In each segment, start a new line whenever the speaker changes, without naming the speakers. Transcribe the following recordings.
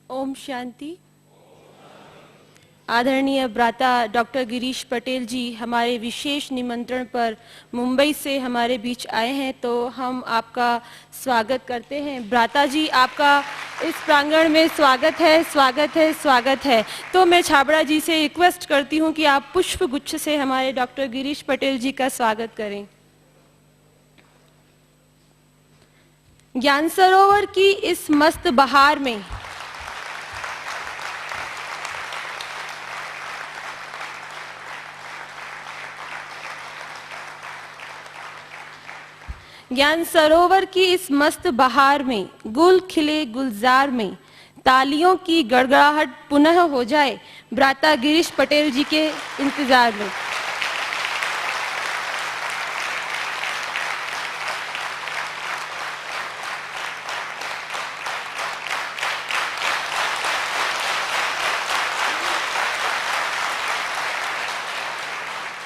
ओम शांति। आदरणीय भ्राता डॉक्टर गिरीश पटेल जी हमारे विशेष निमंत्रण पर मुंबई से हमारे बीच आए हैं, तो हम आपका स्वागत करते हैं। भ्राता जी, आपका इस प्रांगण में स्वागत है, स्वागत है, स्वागत है। तो मैं छाबड़ा जी से रिक्वेस्ट करती हूं कि आप पुष्प गुच्छ से हमारे डॉक्टर गिरीश पटेल जी का स्वागत करें। ज्ञान सरोवर की इस मस्त बहार में ज्ञान सरोवर की इस मस्त बहार में, गुल खिले गुलजार में, तालियों की गड़गड़ाहट पुनः हो जाए भ्राता गिरीश पटेल जी के इंतजार में।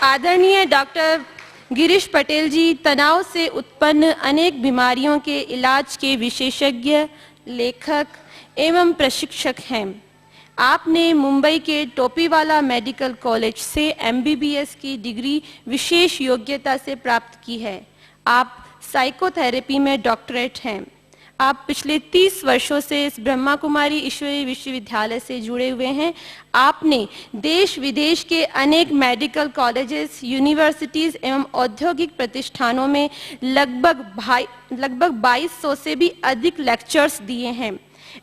आदरणीय डॉक्टर गिरीश पटेल जी तनाव से उत्पन्न अनेक बीमारियों के इलाज के विशेषज्ञ, लेखक एवं प्रशिक्षक हैं। आपने मुंबई के टोपीवाला मेडिकल कॉलेज से MBBS की डिग्री विशेष योग्यता से प्राप्त की है। आप साइकोथेरेपी में डॉक्टरेट हैं। आप पिछले 30 वर्षों से इस ब्रह्मा कुमारी ईश्वरीय विश्वविद्यालय से जुड़े हुए हैं। आपने देश विदेश के अनेक मेडिकल कॉलेजेस, यूनिवर्सिटीज एवं औद्योगिक प्रतिष्ठानों में लगभग 2200 से भी अधिक लेक्चर्स दिए हैं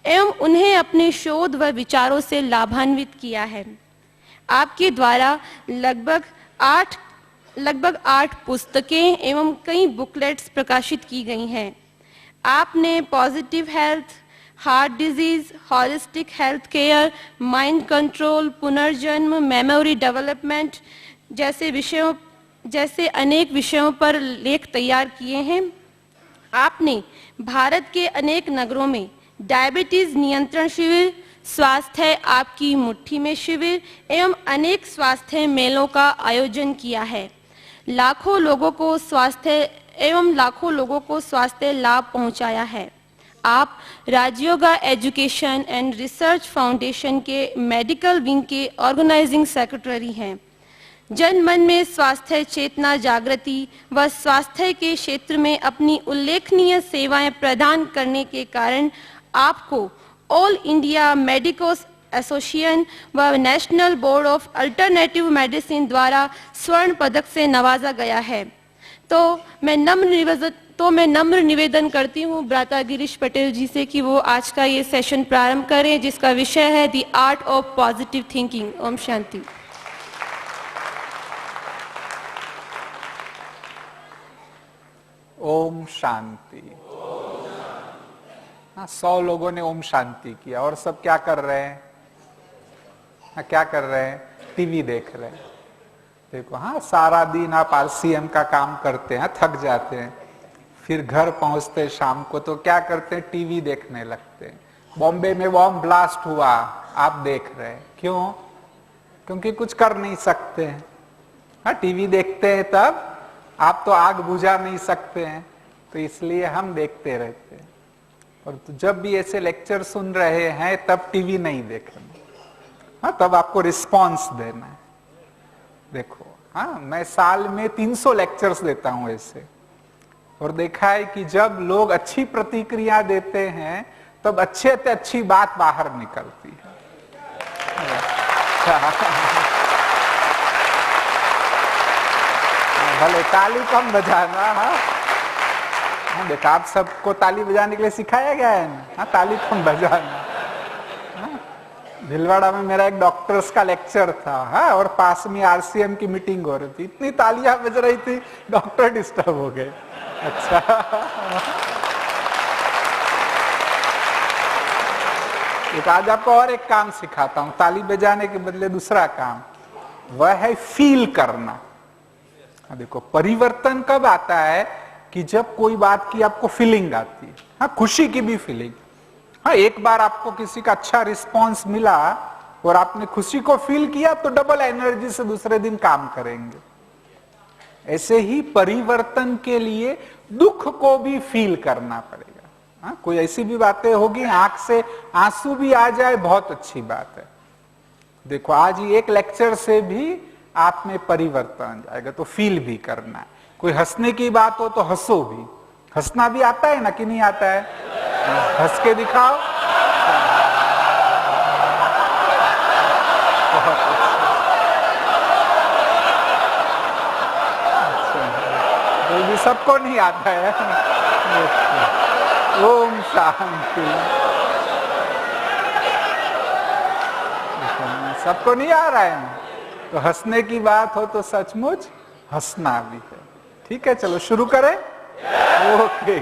एवं उन्हें अपने शोध व विचारों से लाभान्वित किया है। आपके द्वारा लगभग आठ पुस्तकें एवं कई बुकलेट्स प्रकाशित की गई हैं। आपने positive health, heart disease, holistic health care, mind control, पुनर्जन्म, मेमोरी डेवलपमेंट जैसे अनेक विषयों पर लेख तैयार किए हैं। आपने भारत के अनेक नगरों में डायबिटीज नियंत्रण शिविर, स्वास्थ्य आपकी मुट्ठी में शिविर एवं अनेक स्वास्थ्य मेलों का आयोजन किया है। लाखों लोगों को स्वास्थ्य लाभ पहुंचाया है। आप Rajyoga education and research foundation के मेडिकल विंग के ऑर्गेनाइजिंग सेक्रेटरी हैं। जन मन में स्वास्थ्य चेतना जागृति व स्वास्थ्य के क्षेत्र में अपनी उल्लेखनीय सेवाएं प्रदान करने के कारण आपको ऑल इंडिया मेडिकोस एसोसिएशन व national board of alternative medicine द्वारा स्वर्ण पदक से नवाजा गया है। तो मैं नम्र निवेदन करती हूँ भ्राता गिरीश पटेल जी से कि वो आज का ये सेशन प्रारंभ करें, जिसका विषय है the art of positive thinking. ओम शांति।
ओम शांति। हाँ, 100 लोगों ने ओम शांति किया और सब क्या कर रहे हैं? हाँ, क्या कर रहे हैं? टीवी देख रहे हैं। देखो, हाँ, सारा दिन आप RCM का काम करते हैं, थक जाते हैं, फिर घर पहुंचते शाम को तो क्या करते हैं? टीवी देखने लगते हैं। बॉम्बे में बॉम्ब ब्लास्ट हुआ, आप देख रहे हैं। क्यों? क्योंकि कुछ कर नहीं सकते हैं। हाँ, टीवी देखते हैं तब आप तो आग बुझा नहीं सकते हैं, तो इसलिए हम देखते रहते हैं। और तो जब भी ऐसे लेक्चर सुन रहे हैं तब टीवी नहीं देखना। हाँ, तब आपको रिस्पॉन्स देना है। देखो, हाँ, मैं साल में 300 लेक्चर्स देता हूं ऐसे, और देखा है कि जब लोग अच्छी प्रतिक्रिया देते हैं तब अच्छे से अच्छी बात बाहर निकलती है। भले ताली कम बजाना। हाँ, देखा, आप सबको ताली बजाने के लिए सिखाया गया है ना। हाँ, ताली कम बजाना। भिलवाड़ा में मेरा एक डॉक्टर्स का लेक्चर था, हाँ, और पास में RCM की मीटिंग हो रही थी। इतनी तालियां बज रही थी, डॉक्टर डिस्टर्ब हो गए। अच्छा। आज आपको और एक काम सिखाता हूं, ताली बजाने के बदले दूसरा काम, वह है फील करना। देखो, परिवर्तन कब आता है? कि जब कोई बात की आपको फीलिंग आती है। हाँ, खुशी की भी फीलिंग। हाँ, एक बार आपको किसी का अच्छा रिस्पॉन्स मिला और आपने खुशी को फील किया तो डबल एनर्जी से दूसरे दिन काम करेंगे। ऐसे ही परिवर्तन के लिए दुख को भी फील करना पड़ेगा। कोई ऐसी भी बातें होगी आंख से आंसू भी आ जाए, बहुत अच्छी बात है। देखो आज ही एक लेक्चर से भी आप में परिवर्तन जाएगा, तो फील भी करना है। कोई हंसने की बात हो तो हंसो भी। हंसना भी आता है ना कि नहीं आता है? हंस के दिखाओ। तो भी सबको नहीं आता है। ओम शांति। सबको नहीं आ रहा है, तो हंसने की बात हो तो सचमुच हंसना भी है। ठीक है, चलो शुरू करें। ओके,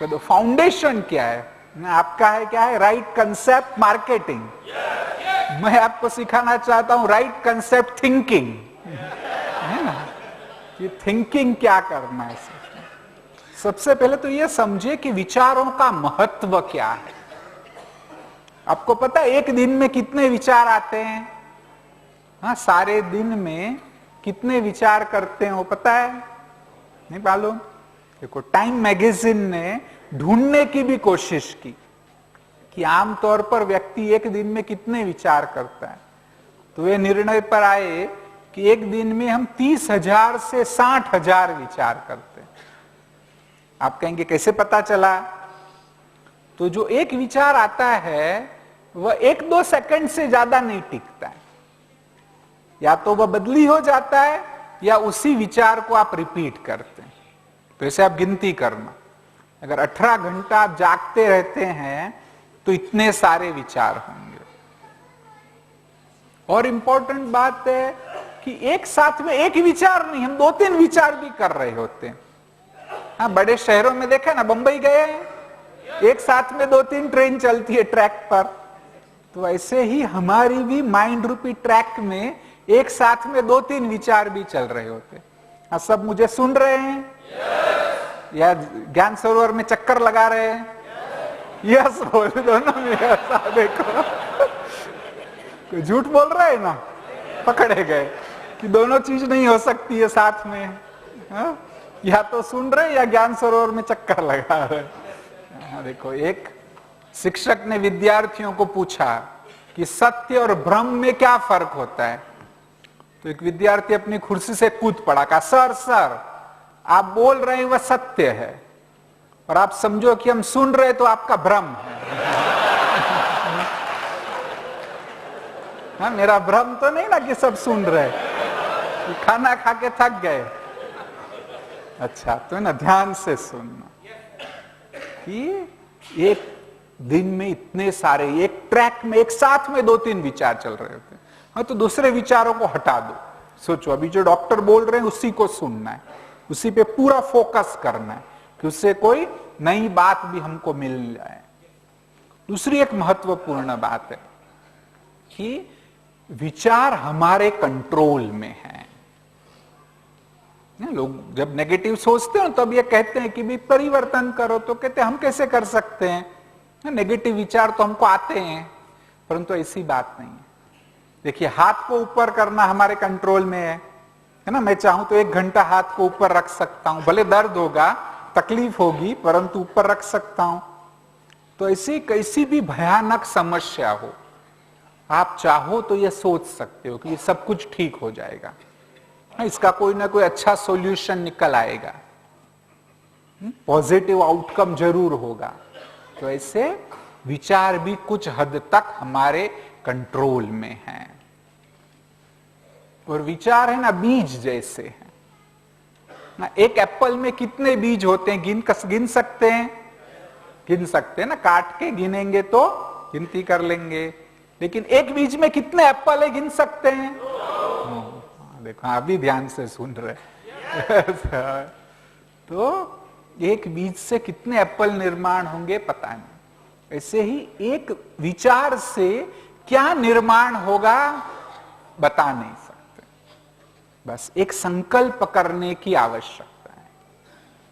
तो फाउंडेशन क्या है आपका? है क्या है? Right concept marketing. मैं आपको सिखाना चाहता हूं राइट कंसेप्ट थिंकिंग, है ना? कि थिंकिंग क्या करना है। सबसे पहले तो ये समझे कि विचारों का महत्व क्या है। आपको पता है एक दिन में कितने विचार आते हैं? हाँ, सारे दिन में कितने विचार करते हैं वो पता है? नहीं मालूम? देखो, टाइम मैगजीन ने ढूंढने की भी कोशिश की कि आमतौर पर व्यक्ति एक दिन में कितने विचार करता है। तो वे निर्णय पर आए कि एक दिन में हम 30,000 से 60,000 विचार करते हैं। आप कहेंगे कैसे पता चला? तो जो एक विचार आता है वह 1-2 सेकंड से ज्यादा नहीं टिकता है। या तो वह बदली हो जाता है या उसी विचार को आप रिपीट करते हैं। तो ऐसे आप गिनती करना, अगर 18 घंटा आप जागते रहते हैं तो इतने सारे विचार होंगे। और इंपॉर्टेंट बात है कि एक साथ में एक विचार नहीं, हम 2-3 विचार भी कर रहे होते हैं। हाँ, बड़े शहरों में देखा ना, बंबई गए हैं, एक साथ में 2-3 ट्रेन चलती है ट्रैक पर। तो ऐसे ही हमारी भी माइंड रूपी ट्रैक में एक साथ में 2-3 विचार भी चल रहे होते हैं। हाँ, सब मुझे सुन रहे हैं या ज्ञान सरोवर में चक्कर लगा रहे हैं? यस बोल, दोनों में यस। देखो, कोई झूठ बोल रहा है ना, पकड़े गए कि दोनों चीज नहीं हो सकती है साथ में। हा? या तो सुन रहे या ज्ञान सरोवर में चक्कर लगा रहे। देखो, एक शिक्षक ने विद्यार्थियों को पूछा कि सत्य और भ्रम में क्या फर्क होता है। तो एक विद्यार्थी अपनी कुर्सी से कूद पड़ा, कहा सर आप बोल रहे हैं वह सत्य है और आप समझो कि हम सुन रहे तो आपका भ्रम है। हाँ, मेरा भ्रम तो नहीं ना कि सब सुन रहे, खाना खा के थक गए। अच्छा, तो ना ध्यान से सुनना कि एक दिन में इतने सारे, एक ट्रैक में एक साथ में 2-3 विचार चल रहे होते हैं। हाँ, तो दूसरे विचारों को हटा दो। सोचो, अभी जो डॉक्टर बोल रहे हैं उसी को सुनना है, उसी पे पूरा फोकस करना है कि उससे कोई नई बात भी हमको मिल जाए। दूसरी एक महत्वपूर्ण बात है कि विचार हमारे कंट्रोल में है। लोग जब नेगेटिव सोचते हो तब ये कहते हैं कि भी परिवर्तन करो, तो कहते हैं हम कैसे कर सकते हैं, नेगेटिव विचार तो हमको आते हैं। परंतु ऐसी बात नहीं है। देखिए, हाथ को ऊपर करना हमारे कंट्रोल में है ना? मैं चाहूं तो 1 घंटा हाथ को ऊपर रख सकता हूं, भले दर्द होगा, तकलीफ होगी, परंतु ऊपर रख सकता हूं। तो ऐसी कैसी भी भयानक समस्या हो, आप चाहो तो ये सोच सकते हो कि सब कुछ ठीक हो जाएगा, इसका कोई ना कोई अच्छा सॉल्यूशन निकल आएगा, पॉजिटिव आउटकम जरूर होगा। तो ऐसे विचार भी कुछ हद तक हमारे कंट्रोल में हैं। और विचार है ना, बीज जैसे हैं ना। एक एप्पल में कितने बीज होते हैं? गिन सकते हैं? गिन सकते हैं ना, काट के गिनेंगे तो गिनती कर लेंगे। लेकिन एक बीज में कितने एप्पल है, गिन सकते हैं? देखो, अभी ध्यान से सुन रहे। तो एक बीज से कितने एप्पल निर्माण होंगे पता नहीं। ऐसे ही एक विचार से क्या निर्माण होगा बता नहीं सकते, बस एक संकल्प करने की आवश्यकता है।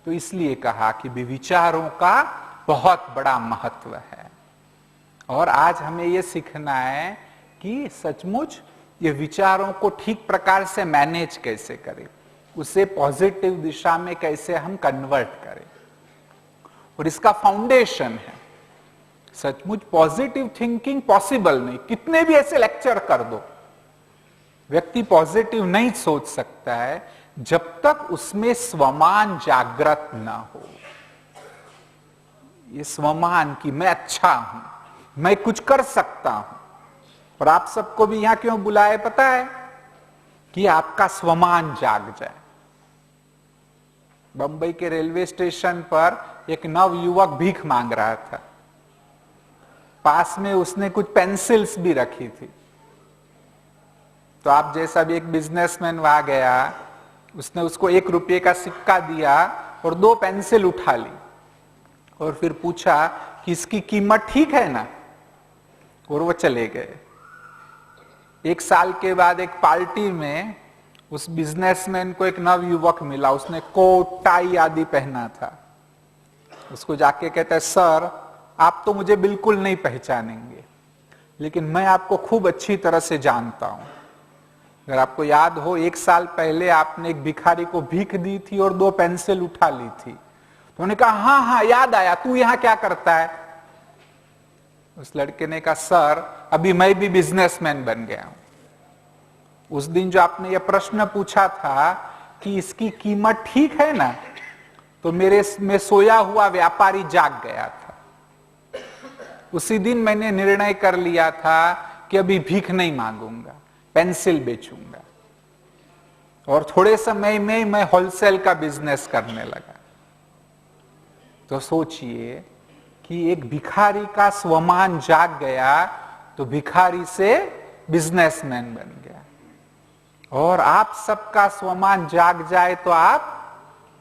तो इसलिए कहा कि विचारों का बहुत बड़ा महत्व है। और आज हमें यह सीखना है कि सचमुच ये विचारों को ठीक प्रकार से मैनेज कैसे करें, उसे पॉजिटिव दिशा में कैसे हम कन्वर्ट करें। और इसका फाउंडेशन है। सचमुच पॉजिटिव थिंकिंग पॉसिबल नहीं, कितने भी ऐसे लेक्चर कर दो, व्यक्ति पॉजिटिव नहीं सोच सकता है जब तक उसमें स्वमान जागृत ना हो। ये स्वमान की मैं अच्छा हूं, मैं कुछ कर सकता हूं। और आप सबको भी यहां क्यों बुलाए पता है? कि आपका स्वमान जाग जाए। बंबई के रेलवे स्टेशन पर एक नव युवक भीख मांग रहा था, पास में उसने कुछ पेंसिल्स भी रखी थी। तो आप जैसा भी एक बिजनेसमैन वहां गया, उसने उसको 1 रुपये का सिक्का दिया और 2 पेंसिल उठा ली और फिर पूछा कि इसकी कीमत ठीक है ना, और वो चले गए। 1 साल के बाद एक पार्टी में उस बिजनेसमैन को एक नव युवक मिला, उसने कोट टाई आदि पहना था। उसको जाके कहता है, सर आप तो मुझे बिल्कुल नहीं पहचानेंगे, लेकिन मैं आपको खूब अच्छी तरह से जानता हूं। अगर आपको याद हो, 1 साल पहले आपने एक भिखारी को भीख दी थी और 2 पेंसिल उठा ली थी। तो उन्होंने कहा, हाँ हाँ याद आया, तू यहां क्या करता है? उस लड़के ने कहा, सर अभी मैं भी बिजनेसमैन बन गया हूं। उस दिन जो आपने ये प्रश्न पूछा था कि इसकी कीमत ठीक है ना, तो मेरे में सोया हुआ व्यापारी जाग गया था। उसी दिन मैंने निर्णय कर लिया था कि अभी भीख नहीं मांगूंगा, पेंसिल बेचूंगा। और थोड़े समय में मैं होलसेल का बिजनेस करने लगा। तो सोचिए कि एक भिखारी का स्वमान जाग गया तो भिखारी से बिजनेसमैन बन गया। और आप सबका स्वमान जाग जाए तो आप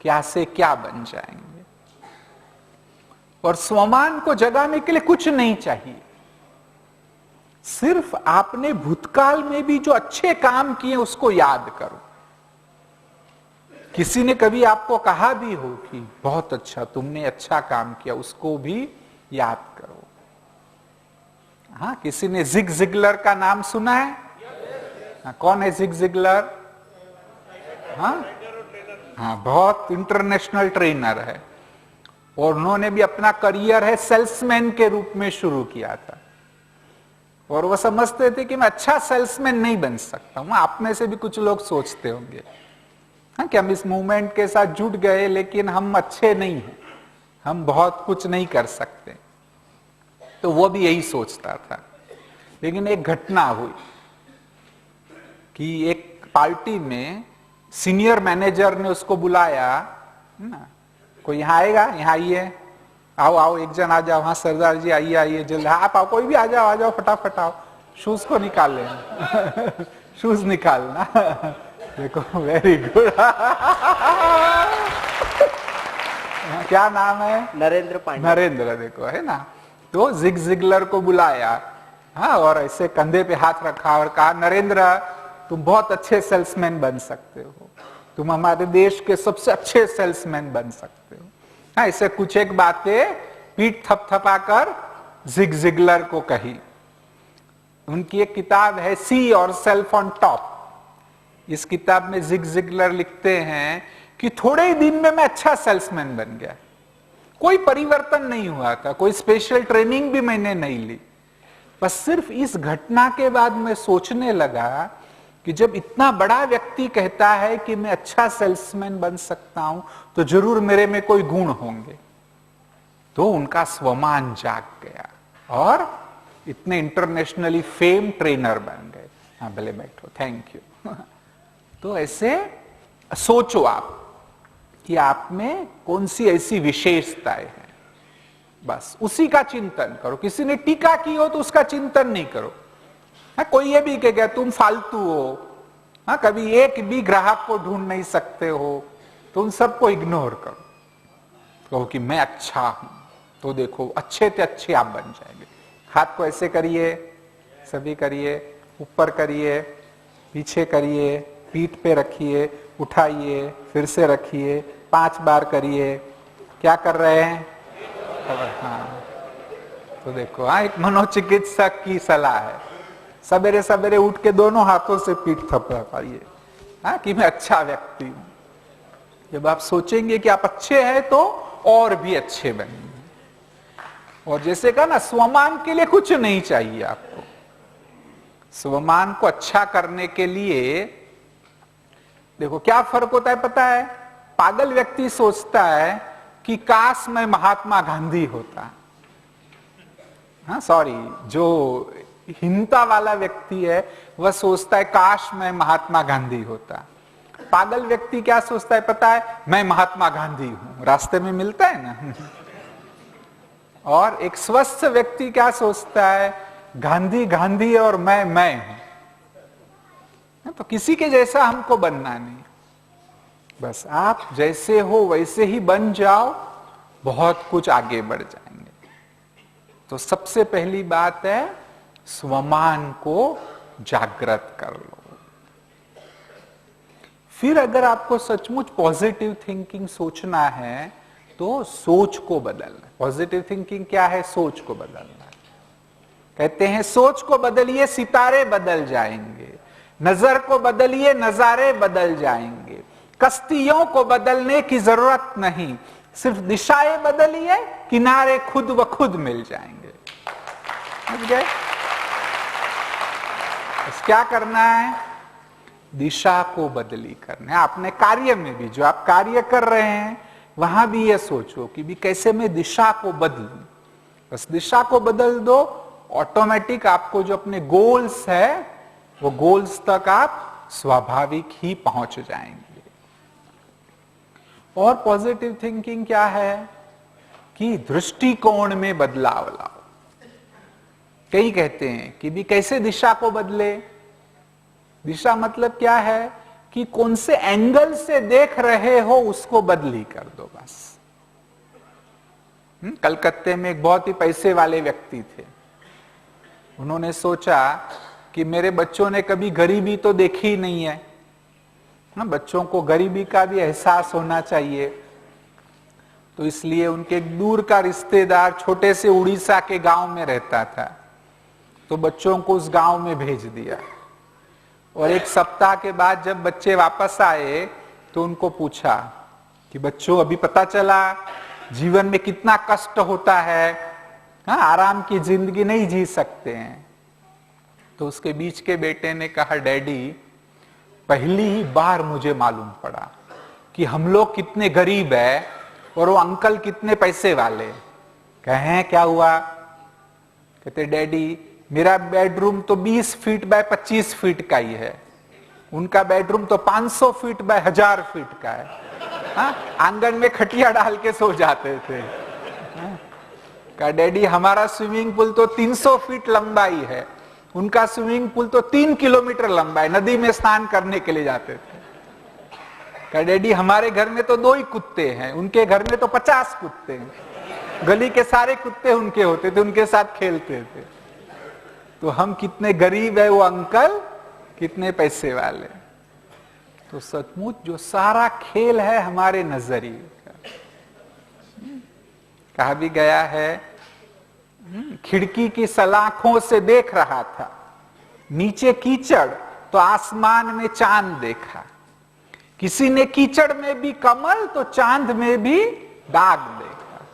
क्या से क्या बन जाएंगे। और स्वमान को जगाने के लिए कुछ नहीं चाहिए, सिर्फ आपने भूतकाल में भी जो अच्छे काम किए उसको याद करो। किसी ने कभी आपको कहा भी हो कि बहुत अच्छा, तुमने अच्छा काम किया, उसको भी याद करो। हाँ, किसी ने जिग जिगलर का नाम सुना है? हाँ, कौन है जिग जिगलर? हाँ, बहुत इंटरनेशनल ट्रेनर है और उन्होंने भी अपना करियर है सेल्समैन के रूप में शुरू किया था। और वो समझते थे कि मैं अच्छा सेल्समैन नहीं बन सकता हूं। आप में से भी कुछ लोग सोचते होंगे कि हम इस मूवमेंट के साथ जुट गए लेकिन हम अच्छे नहीं हैं, हम बहुत कुछ नहीं कर सकते। तो वो भी यही सोचता था। लेकिन एक घटना हुई कि एक पार्टी में सीनियर मैनेजर ने उसको बुलाया ना, कोई यहाँ आएगा, यहाँ आइए, आओ आओ, एक जन आ जाओ। हाँ सरदार जी आइए आइए जल्दी, आप आओ, कोई भी आ जाओ फटाफट आओ। शूज को निकाल लेना शूज निकालना देखो, वेरी गुड क्या नाम है?
नरेंद्र पांडे।
नरेंद्र, देखो है ना। तो जिग जिगलर को बुलाया, हाँ, और ऐसे कंधे पे हाथ रखा और कहा, नरेंद्र तुम बहुत अच्छे सेल्समैन बन सकते हो, तुम हमारे देश के सबसे अच्छे सेल्समैन बन सकते हो। हाँ, ऐसे कुछ एक बातें पीठ थपथपाकर जिग जिगलर को कही। उनकी एक किताब है सी और सेल्फ ऑन टॉप। इस किताब में जिग जिगलर लिखते हैं कि थोड़े ही दिन में मैं अच्छा सेल्समैन बन गया, कोई परिवर्तन नहीं हुआ था, कोई स्पेशल ट्रेनिंग भी मैंने नहीं ली। बस सिर्फ इस घटना के बाद मैं सोचने लगा कि जब इतना बड़ा व्यक्ति कहता है कि मैं अच्छा सेल्समैन बन सकता हूं तो जरूर मेरे में कोई गुण होंगे। तो उनका स्वमान जाग गया और इतने इंटरनेशनली फेम ट्रेनर बन गए। हाँ भले बैठो, थैंक यू। तो ऐसे सोचो आप कि आप में कौन सी ऐसी विशेषताएं हैं, बस उसी का चिंतन करो। किसी ने टीका की हो तो उसका चिंतन नहीं करो। हाँ, कोई ये भी कहेगा तुम फालतू हो, हाँ, कभी एक भी ग्राहक को ढूंढ नहीं सकते हो, तो उन सबको इग्नोर करो। कहो कि मैं अच्छा हूं, तो देखो अच्छे से अच्छे आप बन जाएंगे। हाथ को ऐसे करिए, सभी करिए, ऊपर करिए, पीछे करिए, पीठ पे रखिए, उठाइए, फिर से रखिए, 5 बार करिए। क्या कर रहे हैं? हाँ, तो देखो, हाँ, एक मनोचिकित्सक की सलाह है, सवेरे सवेरे उठ के दोनों हाथों से पीठ थपथपाइए, हाँ, कि मैं अच्छा व्यक्ति हूं। जब आप सोचेंगे कि आप अच्छे हैं तो और भी अच्छे बनेंगे। और जैसे कहा ना, स्वमान के लिए कुछ नहीं चाहिए आपको। स्वमान को अच्छा करने के लिए देखो क्या फर्क होता है पता है? पागल व्यक्ति सोचता है कि काश मैं महात्मा गांधी होता। हाँ सॉरी, जो हिंसा वाला व्यक्ति है वह सोचता है काश मैं महात्मा गांधी होता। पागल व्यक्ति क्या सोचता है पता है? मैं महात्मा गांधी हूं, रास्ते में मिलता है ना। और एक स्वस्थ व्यक्ति क्या सोचता है? गांधी गांधी और मैं हूं। तो किसी के जैसा हमको बनना नहीं, बस आप जैसे हो वैसे ही बन जाओ, बहुत कुछ आगे बढ़ जाएंगे। तो सबसे पहली बात है स्वमान को जागृत कर लो। फिर अगर आपको सचमुच पॉजिटिव थिंकिंग सोचना है तो सोच को बदलना। पॉजिटिव थिंकिंग क्या है? सोच को बदलना। कहते हैं सोच को बदलिए सितारे बदल जाएंगे, नजर को बदलिए नजारे बदल जाएंगे, कश्तियों को बदलने की जरूरत नहीं, सिर्फ दिशाएं बदलिए किनारे खुद ब खुद मिल जाएंगे। समझ गए? बस क्या करना है? दिशा को बदली करना है। अपने कार्य में भी जो आप कार्य कर रहे हैं वहां भी ये सोचो कि भी कैसे मैं दिशा को बदलूं। बस दिशा को बदल दो, ऑटोमेटिक आपको जो अपने गोल्स है वो गोल्स तक आप स्वाभाविक ही पहुंच जाएंगे। और पॉजिटिव थिंकिंग क्या है कि दृष्टिकोण में बदलाव लाओ। कई कहते हैं कि भी कैसे दिशा को बदले। दिशा मतलब क्या है कि कौन से एंगल से देख रहे हो उसको बदली कर दो बस। कलकत्ते में एक बहुत ही पैसे वाले व्यक्ति थे। उन्होंने सोचा कि मेरे बच्चों ने कभी गरीबी तो देखी नहीं है, बच्चों को गरीबी का भी एहसास होना चाहिए। तो इसलिए उनके एक दूर का रिश्तेदार छोटे से उड़ीसा के गांव में रहता था, तो बच्चों को उस गांव में भेज दिया। और एक सप्ताह के बाद जब बच्चे वापस आए तो उनको पूछा कि बच्चों अभी पता चला जीवन में कितना कष्ट होता है, हाँ आराम की जिंदगी नहीं जी सकते हैं। तो उसके बीच के बेटे ने कहा डैडी पहली ही बार मुझे मालूम पड़ा कि हम लोग कितने गरीब है और वो अंकल कितने पैसे वाले। कहें क्या हुआ? कहते डैडी मेरा बेडरूम तो 20 फीट बाय 25 फीट का ही है, उनका बेडरूम तो 500 फीट बाय 1000 फीट का है। हाँ? आंगन में खटिया डाल के सो जाते थे। हाँ? कहा डैडी हमारा स्विमिंग पूल तो 300 फीट लंबाई है, उनका स्विमिंग पूल तो 3 किलोमीटर लंबा है, नदी में स्नान करने के लिए जाते थे। कहा डैडी हमारे घर में तो 2 ही कुत्ते हैं, उनके घर में तो 50 कुत्ते हैं, गली के सारे कुत्ते उनके होते थे, उनके साथ खेलते थे। तो हम कितने गरीब है, वो अंकल कितने पैसे वाले। तो सचमुच जो सारा खेल है हमारे नजरिए का। कहा भी गया है खिड़की की सलाखों से देख रहा था, नीचे कीचड़ तो आसमान में चांद देखा। किसी ने कीचड़ में भी कमल तो चांद में भी दाग देखा।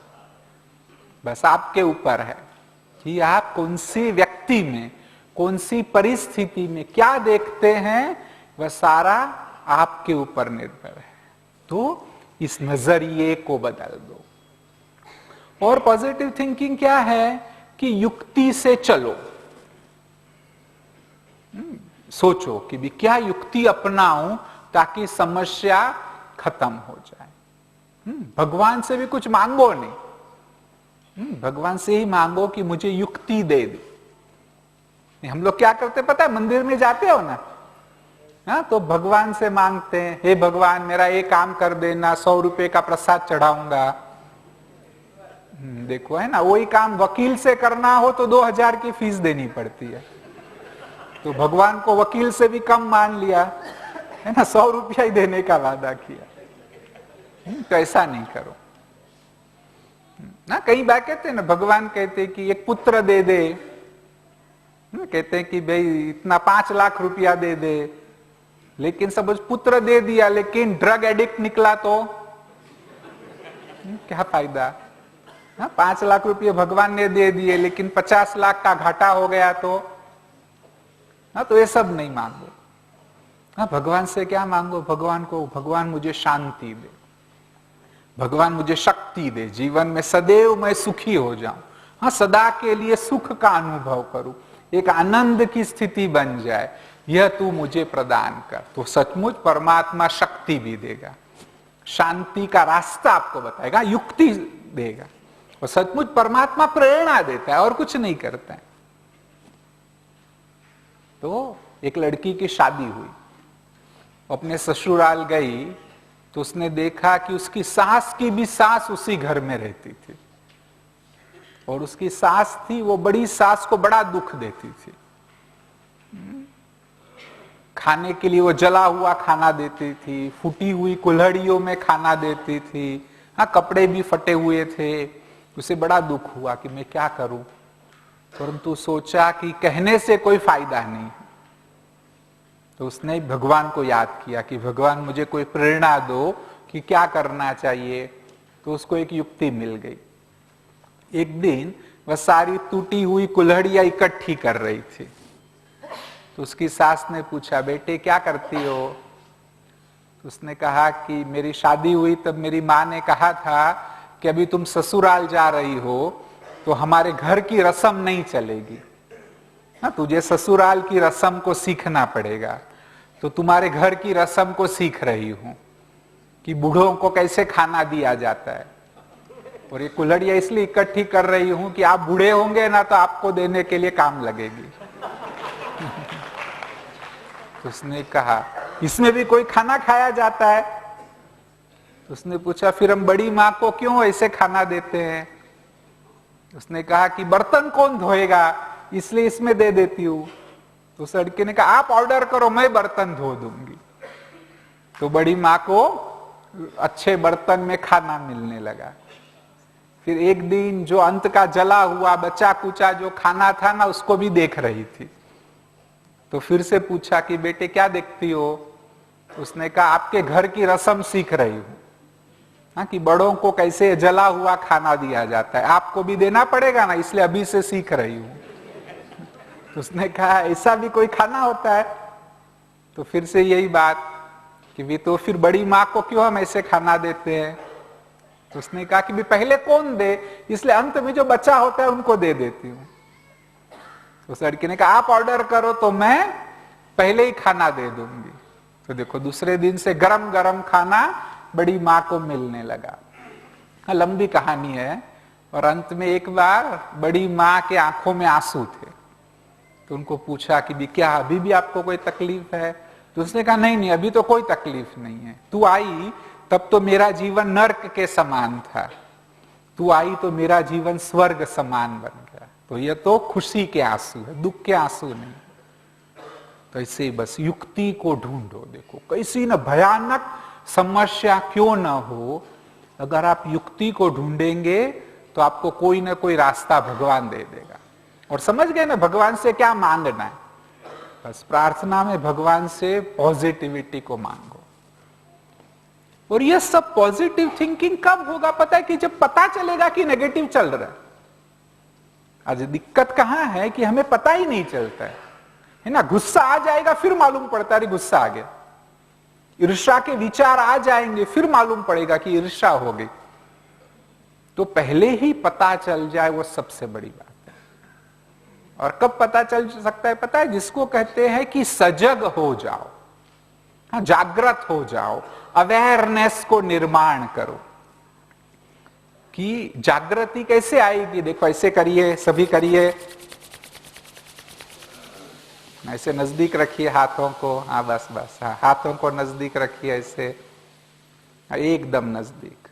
बस आपके ऊपर है कि आप कौन सी व्यक्ति में, कौन सी परिस्थिति में क्या देखते हैं, वह सारा आपके ऊपर निर्भर है। तो इस नजरिए को बदल दो। और पॉजिटिव थिंकिंग क्या है कि युक्ति से चलो। सोचो कि भी क्या युक्ति अपनाऊं ताकि समस्या खत्म हो जाए। भगवान से भी कुछ मांगो नहीं, भगवान से ही मांगो कि मुझे युक्ति दे दे। हम लोग क्या करते पता है, मंदिर में जाते हो ना, हाँ तो भगवान से मांगते हैं हे भगवान मेरा ये काम कर देना, 100 रुपए का प्रसाद चढ़ाऊंगा। देखो है ना, वही काम वकील से करना हो तो 2000 की फीस देनी पड़ती है। तो भगवान को वकील से भी कम मान लिया है ना, 100 रुपया ही देने का वादा किया। तो ऐसा नहीं करो ना। कई बार कहते हैं ना, भगवान कहते कि एक पुत्र दे दे, कहते हैं कि भाई इतना 5 लाख रुपया दे दे, लेकिन सब पुत्र दे दिया लेकिन ड्रग एडिक्ट निकला तो क्या फायदा? 5 लाख रुपये भगवान ने दे दिए लेकिन 50 लाख का घाटा हो गया तो ये सब नहीं मांगो। भगवान से क्या मांगो? भगवान मुझे शांति दे, भगवान मुझे शक्ति दे, जीवन में सदैव मैं सुखी हो जाऊं, सदा के लिए सुख का अनुभव करूं, एक आनंद की स्थिति बन जाए, यह तू मुझे प्रदान कर। तो सचमुच परमात्मा शक्ति भी देगा, शांति का रास्ता आपको बताएगा, युक्ति देगा, और सचमुच परमात्मा प्रेरणा देता है और कुछ नहीं करता है। तो एक लड़की की शादी हुई, अपने ससुराल गई तो उसने देखा कि उसकी सास की भी सास उसी घर में रहती थी, और उसकी सास थी वो बड़ी सास को बड़ा दुख देती थी। खाने के लिए वो जला हुआ खाना देती थी, फूटी हुई कुल्हड़ियों में खाना देती थी, कपड़े भी फटे हुए थे। उसे बड़ा दुख हुआ कि मैं क्या करूं, परंतु सोचा कि कहने से कोई फायदा नहीं। तो उसने भगवान को याद किया कि भगवान मुझे कोई प्रेरणा दो कि क्या करना चाहिए। तो उसको एक युक्ति मिल गई। एक दिन वह सारी टूटी हुई कुल्हड़ियां इकट्ठी कर रही थी। तो उसकी सास ने पूछा, बेटे क्या करती हो? तो उसने कहा कि मेरी शादी हुई तब मेरी माँ ने कहा था कि अभी तुम ससुराल जा रही हो तो हमारे घर की रस्म नहीं चलेगी, तुझे ससुराल की रस्म को सीखना पड़ेगा। तो तुम्हारे घर की रस्म को सीख रही हूं कि बूढ़ों को कैसे खाना दिया जाता है, और ये कुल्हड़ियां इसलिए इकट्ठी कर रही हूं कि आप बूढ़े होंगे ना तो आपको देने के लिए काम लगेगी। तो उसने कहा, इसमें भी कोई खाना खाया जाता है? तो उसने पूछा, फिर हम बड़ी माँ को क्यों ऐसे खाना देते हैं? उसने कहा कि बर्तन कौन धोएगा, इसलिए इसमें दे देती हूं। तो उस लड़के ने कहा, आप ऑर्डर करो, मैं बर्तन धो दूंगी। तो बड़ी माँ को अच्छे बर्तन में खाना मिलने लगा। फिर एक दिन जो अंत का जला हुआ बचा कुचा जो खाना था ना, उसको भी देख रही थी। तो फिर से पूछा कि बेटे क्या देखती हो? उसने कहा, आपके घर की रस्म सीख रही हूं, कि बड़ों को कैसे जला हुआ खाना दिया जाता है, आपको भी देना पड़ेगा ना, इसलिए अभी से सीख रही हूं। तो उसने कहा, ऐसा भी कोई खाना होता है? तो फिर से यही बात कि भी तो फिर बड़ी माँ को क्यों हम ऐसे खाना देते हैं? तो उसने कहा कि भी पहले कौन दे, इसलिए अंत में जो बचा होता है उनको दे देती हूँ। उस लड़की ने कहा, आप ऑर्डर करो तो मैं पहले ही खाना दे दूंगी। तो देखो दूसरे दिन से गरम गरम खाना बड़ी माँ को मिलने लगा। लंबी कहानी है। और अंत में एक बार बड़ी माँ के आंखों में आंसू थे, तो उनको पूछा कि भी क्या अभी भी आपको कोई तकलीफ है? तो उसने कहा, नहीं नहीं अभी तो कोई तकलीफ नहीं है, तू आई तब तो मेरा जीवन नर्क के समान था, तू आई तो मेरा जीवन स्वर्ग समान बन गया। तो ये तो खुशी के आंसू है, दुख के आंसू नहीं। तो ऐसे बस युक्ति को ढूंढो। देखो कैसी न भयानक समस्या क्यों न हो, अगर आप युक्ति को ढूंढेंगे तो आपको कोई ना कोई रास्ता भगवान दे देगा। और समझ गए ना भगवान से क्या मांगना है? बस प्रार्थना में भगवान से पॉजिटिविटी को मांगो। और ये सब पॉजिटिव थिंकिंग कब होगा पता है? कि जब पता चलेगा कि नेगेटिव चल रहा है। आज दिक्कत कहां है कि हमें पता ही नहीं चलता है ना। गुस्सा आ जाएगा फिर मालूम पड़ता है गुस्सा आ गया, ईर्ष्या के विचार आ जाएंगे फिर मालूम पड़ेगा कि ईर्ष्या हो गई। तो पहले ही पता चल जाए वो सबसे बड़ी बात है। और कब पता चल सकता है पता है? जिसको कहते हैं कि सजग हो जाओ, जागृत हो जाओ, अवेयरनेस को निर्माण करो। कि जागृति कैसे आएगी? देखो ऐसे करिए, सभी करिए, ऐसे नजदीक रखिए हाथों को, हाँ बस बस, हाँ हाथों को नजदीक रखिए ऐसे, एकदम नजदीक।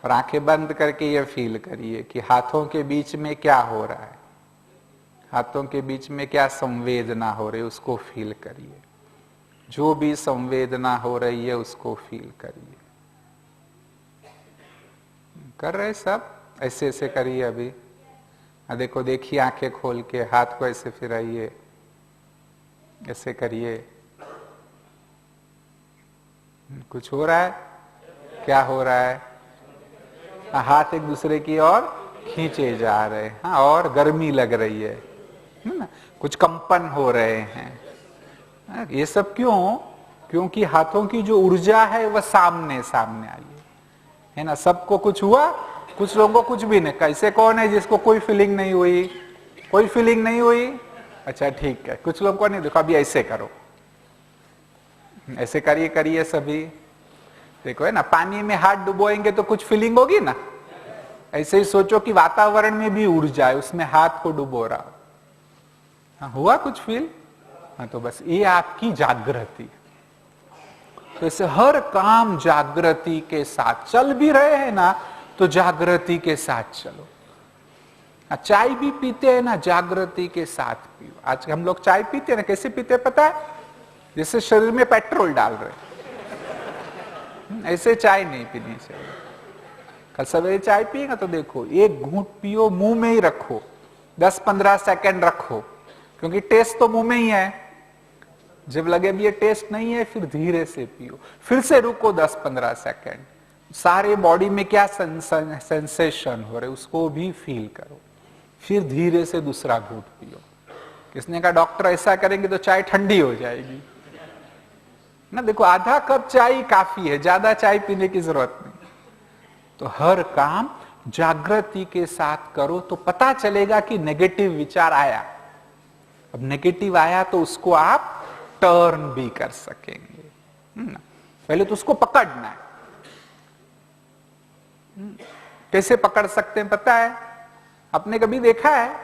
और आंखें बंद करके ये फील करिए कि हाथों के बीच में क्या हो रहा है, हाथों के बीच में क्या संवेदना हो रही है उसको फील करिए। जो भी संवेदना हो रही है उसको फील करिए। कर रहे सब? ऐसे ऐसे करिए अभी। देखो देखिए आंखें खोल के, हाथ को ऐसे फिराइए, ऐसे करिए। कुछ हो रहा है? क्या हो रहा है? हाथ एक दूसरे की ओर खींचे जा रहे हैं, हाँ, और गर्मी लग रही है ना, कुछ कंपन हो रहे हैं। ये सब क्यों? क्योंकि हाथों की जो ऊर्जा है वह सामने सामने आई है ना। सबको कुछ हुआ, कुछ लोगों को कुछ भी नहीं। कैसे कौन है जिसको कोई फीलिंग नहीं हुई? कोई फीलिंग नहीं हुई? अच्छा ठीक है। कुछ लोगों को नहीं, देखो अभी ऐसे करो, ऐसे करिए करिए सभी। देखो है ना, पानी में हाथ डुबोएंगे तो कुछ फीलिंग होगी ना। ऐसे ही सोचो कि वातावरण में भी ऊर्जा है, उसमें हाथ को डुबो रहा, हाँ, हुआ कुछ फील? हाँ, तो बस ये आपकी जागृति। तो इसे हर काम जागृति के साथ, चल भी रहे हैं ना तो जागृति के साथ चलो। चाय भी पीते हैं ना, जागृति के साथ पियो। आज हम लोग चाय पीते हैं ना, कैसे पीते हैं पता है? जैसे शरीर में पेट्रोल डाल रहे, ऐसे चाय नहीं पीनी चाहिए। कल सवेरे चाय पिएगा तो देखो, एक घूंट पियो, मुंह में ही रखो, 10-15 सेकंड रखो, क्योंकि टेस्ट तो मुंह में ही है। जब लगे भी ये टेस्ट नहीं है, फिर धीरे से पियो, फिर से रुको 10-15 सेकंड, सारे बॉडी में क्या सेंसेशन हो रहे उसको भी फील करो, फिर धीरे से दूसरा घूंट पियो। किसने कहा डॉक्टर ऐसा करेंगे तो चाय ठंडी हो जाएगी ना। देखो आधा कप चाय काफी है, ज्यादा चाय पीने की जरूरत नहीं। तो हर काम जागृति के साथ करो तो पता चलेगा कि नेगेटिव विचार आया, अब नेगेटिव आया तो उसको आप टर्न भी कर सकेंगे। पहले तो उसको पकड़ना है। कैसे पकड़ सकते हैं पता है? आपने कभी देखा है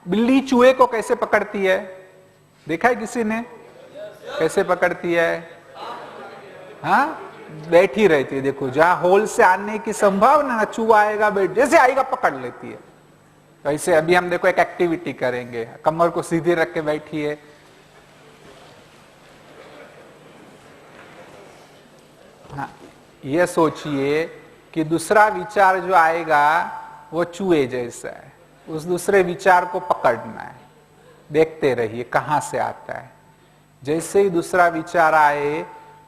बिल्ली चूहे को कैसे पकड़ती है? देखा है किसी ने? कैसे पकड़ती है? हाँ, बैठी रहती है। देखो जहां होल से आने की संभावना ना, चूहा आएगा, बैठ जैसे आएगा पकड़ लेती है। तो ऐसे अभी हम देखो एक एक्टिविटी करेंगे, कमर को सीधी रख के बैठिए, हाँ, ये सोचिए कि दूसरा विचार जो आएगा वो चूहे जैसा है, उस दूसरे विचार को पकड़ना है। देखते रहिए कहां से आता है। जैसे ही दूसरा विचार आए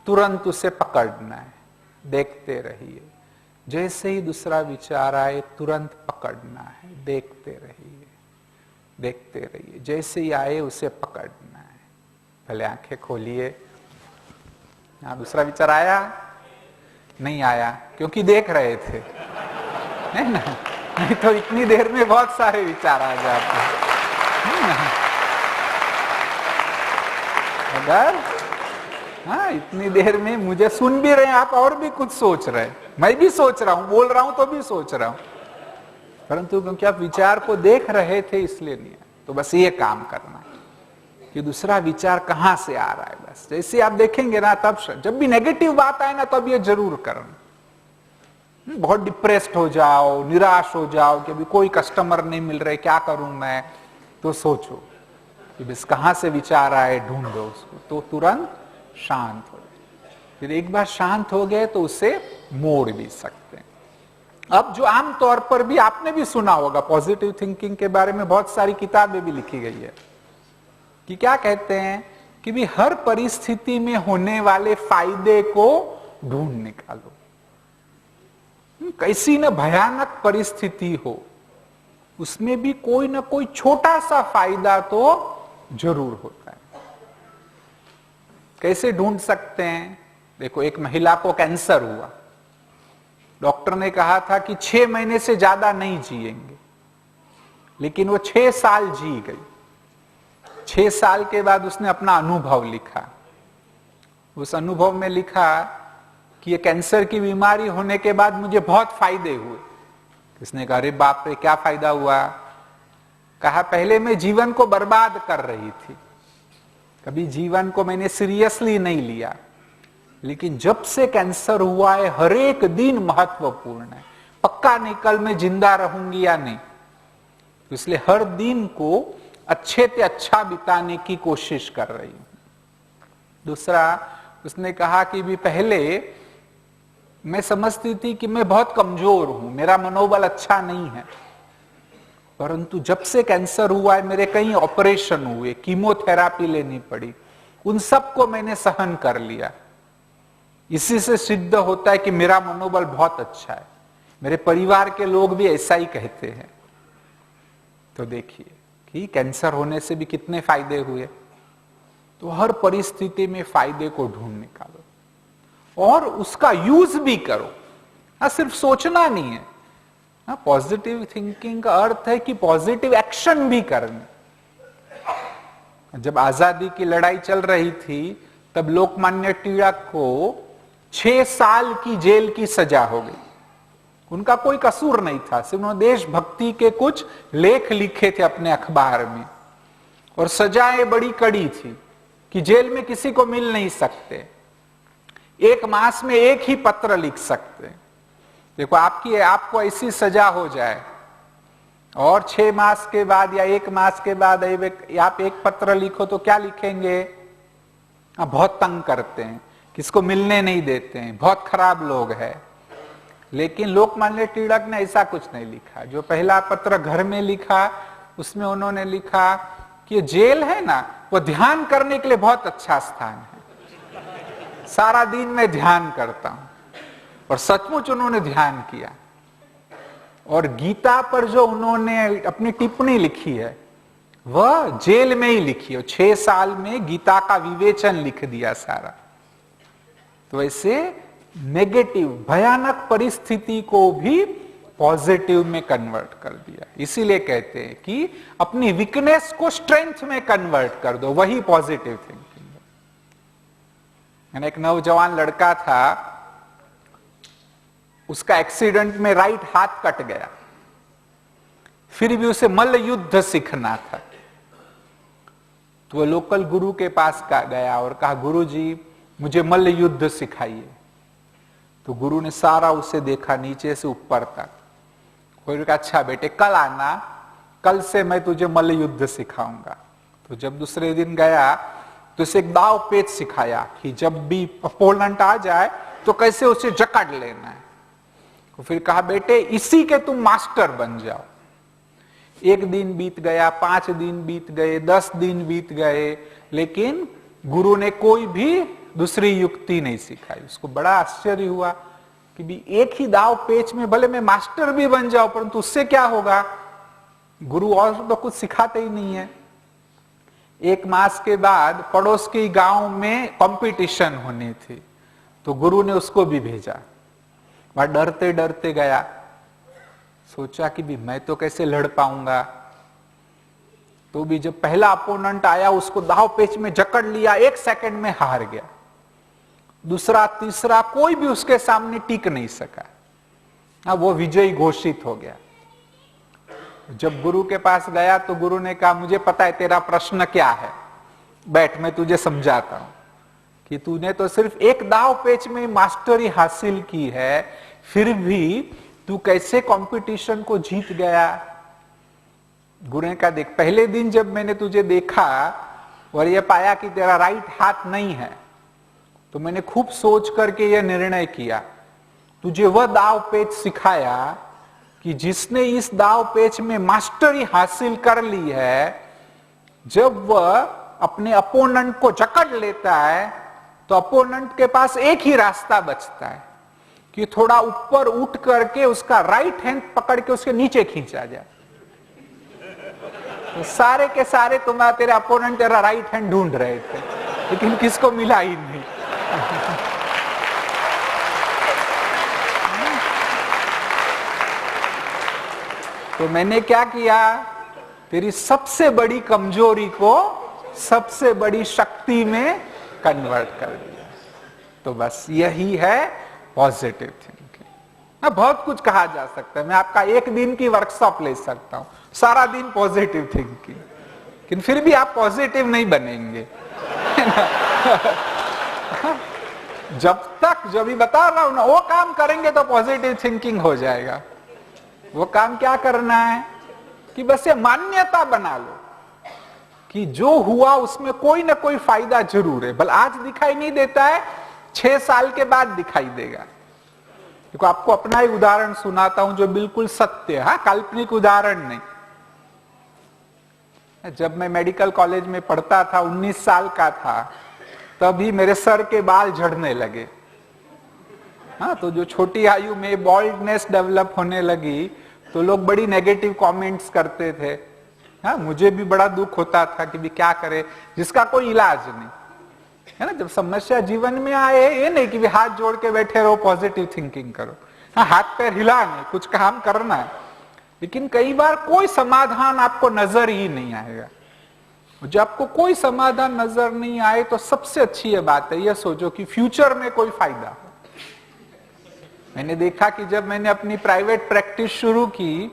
तुरंत उसे पकड़ना है, देखते रहिए। जैसे ही दूसरा विचार आए तुरंत पकड़ना है, देखते रहिए, देखते रहिए। जैसे ही आए उसे पकड़ना है। पहले आंखें खोलिए। हाँ, दूसरा विचार आया? नहीं आया, क्योंकि देख रहे थे, है ना? नहीं तो इतनी देर में बहुत सारे विचार आ जाते हैं। अगर हाँ, इतनी देर में मुझे सुन भी रहे हैं आप और भी कुछ सोच रहे हैं, मैं भी सोच रहा हूं, बोल रहा हूं तो भी सोच रहा हूं, परंतु क्योंकि आप विचार को देख रहे थे इसलिए नहीं है। तो बस ये काम करना है कि दूसरा विचार कहां से आ रहा है। बस जैसे आप देखेंगे ना, तब जब भी नेगेटिव बात आए ना तब ये जरूर करना। बहुत डिप्रेस्ड हो जाओ, निराश हो जाओ कि अभी कोई कस्टमर नहीं मिल रहे, क्या करूं मैं, तो सोचो कि बस कहां से विचार आए, ढूंढो उसको, तो तुरंत शांत हो जाए। फिर एक बार शांत हो गए तो उसे मोड़ भी सकते हैं। अब जो आम तौर पर भी आपने भी सुना होगा, पॉजिटिव थिंकिंग के बारे में बहुत सारी किताबें भी लिखी गई है कि क्या कहते हैं कि भी हर परिस्थिति में होने वाले फायदे को ढूंढ निकालो। कैसी न भयानक परिस्थिति हो, उसमें भी कोई ना कोई छोटा सा फायदा तो जरूर होता है। कैसे ढूंढ सकते हैं? देखो, एक महिला को कैंसर हुआ, डॉक्टर ने कहा था कि 6 महीने से ज्यादा नहीं जिएंगे, लेकिन वो 6 साल जी गई। 6 साल के बाद उसने अपना अनुभव लिखा। उस अनुभव में लिखा कि ये कैंसर की बीमारी होने के बाद मुझे बहुत फायदे हुए। किसने कहा अरे बाप रे क्या फायदा हुआ? कहा पहले मैं जीवन को बर्बाद कर रही थी, कभी जीवन को मैंने सीरियसली नहीं लिया, लेकिन जब से कैंसर हुआ है हर एक दिन महत्वपूर्ण है। पक्का नहीं कल मैं जिंदा रहूंगी या नहीं, तो इसलिए हर दिन को अच्छे से अच्छा बिताने की कोशिश कर रही हूं। दूसरा, उसने कहा कि भी पहले मैं समझती थी कि मैं बहुत कमजोर हूं, मेरा मनोबल अच्छा नहीं है, परंतु जब से कैंसर हुआ है मेरे कई ऑपरेशन हुए, कीमोथेरापी लेनी पड़ी, उन सबको मैंने सहन कर लिया। इसी से सिद्ध होता है कि मेरा मनोबल बहुत अच्छा है। मेरे परिवार के लोग भी ऐसा ही कहते हैं। तो देखिए कि कैंसर होने से भी कितने फायदे हुए। तो हर परिस्थिति में फायदे को ढूंढ निकालो और उसका यूज भी करो। सिर्फ सोचना नहीं है। पॉजिटिव थिंकिंग का अर्थ है कि पॉजिटिव एक्शन भी करना। जब आजादी की लड़ाई चल रही थी तब लोकमान्य तिलक को 6 साल की जेल की सजा हो गई। उनका कोई कसूर नहीं था, सिर्फ उन्होंने देशभक्ति के कुछ लेख लिखे थे अपने अखबार में, और सजाएं बड़ी कड़ी थी कि जेल में किसी को मिल नहीं सकते, 1 मास में 1 ही पत्र लिख सकते। देखो आपको ऐसी सजा हो जाए और 6 मास के बाद या 1 मास के बाद आप 1 पत्र लिखो तो क्या लिखेंगे? बहुत तंग करते हैं, किसको मिलने नहीं देते हैं, बहुत खराब लोग हैं। लेकिन लोकमान्य तिलक ने ऐसा कुछ नहीं लिखा। जो पहला पत्र घर में लिखा उसमें उन्होंने लिखा कि जेल है ना, वो ध्यान करने के लिए बहुत अच्छा स्थान है, सारा दिन मैं ध्यान करता हूं। और सचमुच उन्होंने ध्यान किया। और गीता पर जो उन्होंने अपनी टिप्पणी लिखी है वह जेल में ही लिखी है। 6 साल में गीता का विवेचन लिख दिया सारा। तो ऐसे नेगेटिव भयानक परिस्थिति को भी पॉजिटिव में कन्वर्ट कर दिया। इसीलिए कहते हैं कि अपनी वीकनेस को स्ट्रेंथ में कन्वर्ट कर दो, वही पॉजिटिव थिंकिंग है। एक नौजवान लड़का था, उसका एक्सीडेंट में राइट हाथ कट गया, फिर भी उसे मल्ल युद्ध सीखना था। तो वो लोकल गुरु के पास गया और कहा, गुरुजी मुझे मल्ल युद्ध सिखाइए। तो गुरु ने सारा उसे देखा नीचे से ऊपर तक। कोई कहा, अच्छा बेटे कल आना, कल से मैं तुझे मल्ल युद्ध सिखाऊंगा। तो जब दूसरे दिन गया तो उसे एक दाव पेच सिखाया कि जब भी अपोनेंट आ जाए तो कैसे उसे जकड़ लेना है। तो फिर कहा, बेटे इसी के तुम मास्टर बन जाओ। 1 दिन बीत गया, 5 दिन बीत गए, 10 दिन बीत गए, लेकिन गुरु ने कोई भी दूसरी युक्ति नहीं सिखाई। उसको बड़ा आश्चर्य हुआ कि भी एक ही दाव पेच में भले मैं मास्टर भी बन जाऊं, परंतु उससे क्या होगा? गुरु और तो कुछ सिखाते ही नहीं है। 1 मास के बाद पड़ोस के गांव में कंपटीशन होनी थी, तो गुरु ने उसको भी भेजा। वह डरते डरते गया, सोचा कि भी मैं तो कैसे लड़ पाऊंगा। तो भी जब पहला अपोनेंट आया उसको दाव पेच में जकड़ लिया, 1 सेकंड में हार गया। दूसरा तीसरा कोई भी उसके सामने टिक नहीं सका। वो विजयी घोषित हो गया। जब गुरु के पास गया तो गुरु ने कहा, मुझे पता है तेरा प्रश्न क्या है, बैठ मैं तुझे समझाता हूं कि तूने तो सिर्फ 1 दाव पेच में मास्टरी हासिल की है, फिर भी तू कैसे कंपटीशन को जीत गया। गुरु ने कहा, देख पहले दिन जब मैंने तुझे देखा और यह पाया कि तेरा राइट हाथ नहीं है, तो मैंने खूब सोच करके यह निर्णय किया, तुझे वह दाव पेच सिखाया कि जिसने इस दाव पेच में मास्टरी हासिल कर ली है, जब वह अपने अपोनेंट को जकड़ लेता है तो अपोनेंट के पास एक ही रास्ता बचता है कि थोड़ा ऊपर उठ करके उसका राइट हैंड पकड़ के उसके नीचे खींचा जाए। तो सारे के सारे तेरे अपोनेंट तेरा राइट हैंड ढूंढ रहे थे, लेकिन किसको मिला ही नहीं। तो मैंने क्या किया, तेरी सबसे बड़ी कमजोरी को सबसे बड़ी शक्ति में कन्वर्ट कर दिया। तो बस यही है पॉजिटिव थिंकिंग। बहुत कुछ कहा जा सकता है, मैं आपका 1 दिन की वर्कशॉप ले सकता हूं, सारा दिन पॉजिटिव थिंकिंग, लेकिन फिर भी आप पॉजिटिव नहीं बनेंगे। जब भी बता रहा हूं ना, वो काम करेंगे तो पॉजिटिव थिंकिंग हो जाएगा। वो काम क्या करना है कि बस ये मान्यता बना लो कि जो हुआ उसमें कोई ना कोई फायदा जरूर है। भले आज दिखाई नहीं देता है, 6 साल के बाद दिखाई देगा। देखो आपको अपना एक उदाहरण सुनाता हूं जो बिल्कुल सत्य है, काल्पनिक उदाहरण नहीं। जब मैं मेडिकल कॉलेज में पढ़ता था, 19 साल का था, तभी मेरे सर के बाल झड़ने लगे। हाँ, तो जो छोटी आयु में बॉल्डनेस डेवलप होने लगी तो लोग बड़ी नेगेटिव कमेंट्स करते थे। हाँ, मुझे भी बड़ा दुख होता था कि भी क्या करे जिसका कोई इलाज नहीं है ना। जब समस्या जीवन में आए, ये नहीं कि भी हाथ जोड़ के बैठे रहो, पॉजिटिव थिंकिंग करो। हाँ, हाथ पैर हिलाने, कुछ काम करना है, लेकिन कई बार कोई समाधान आपको नजर ही नहीं आएगा। जब आपको कोई समाधान नजर नहीं आए तो सबसे अच्छी ये बात है, यह सोचो कि फ्यूचर में कोई फायदा हो। मैंने देखा कि जब मैंने अपनी प्राइवेट प्रैक्टिस शुरू की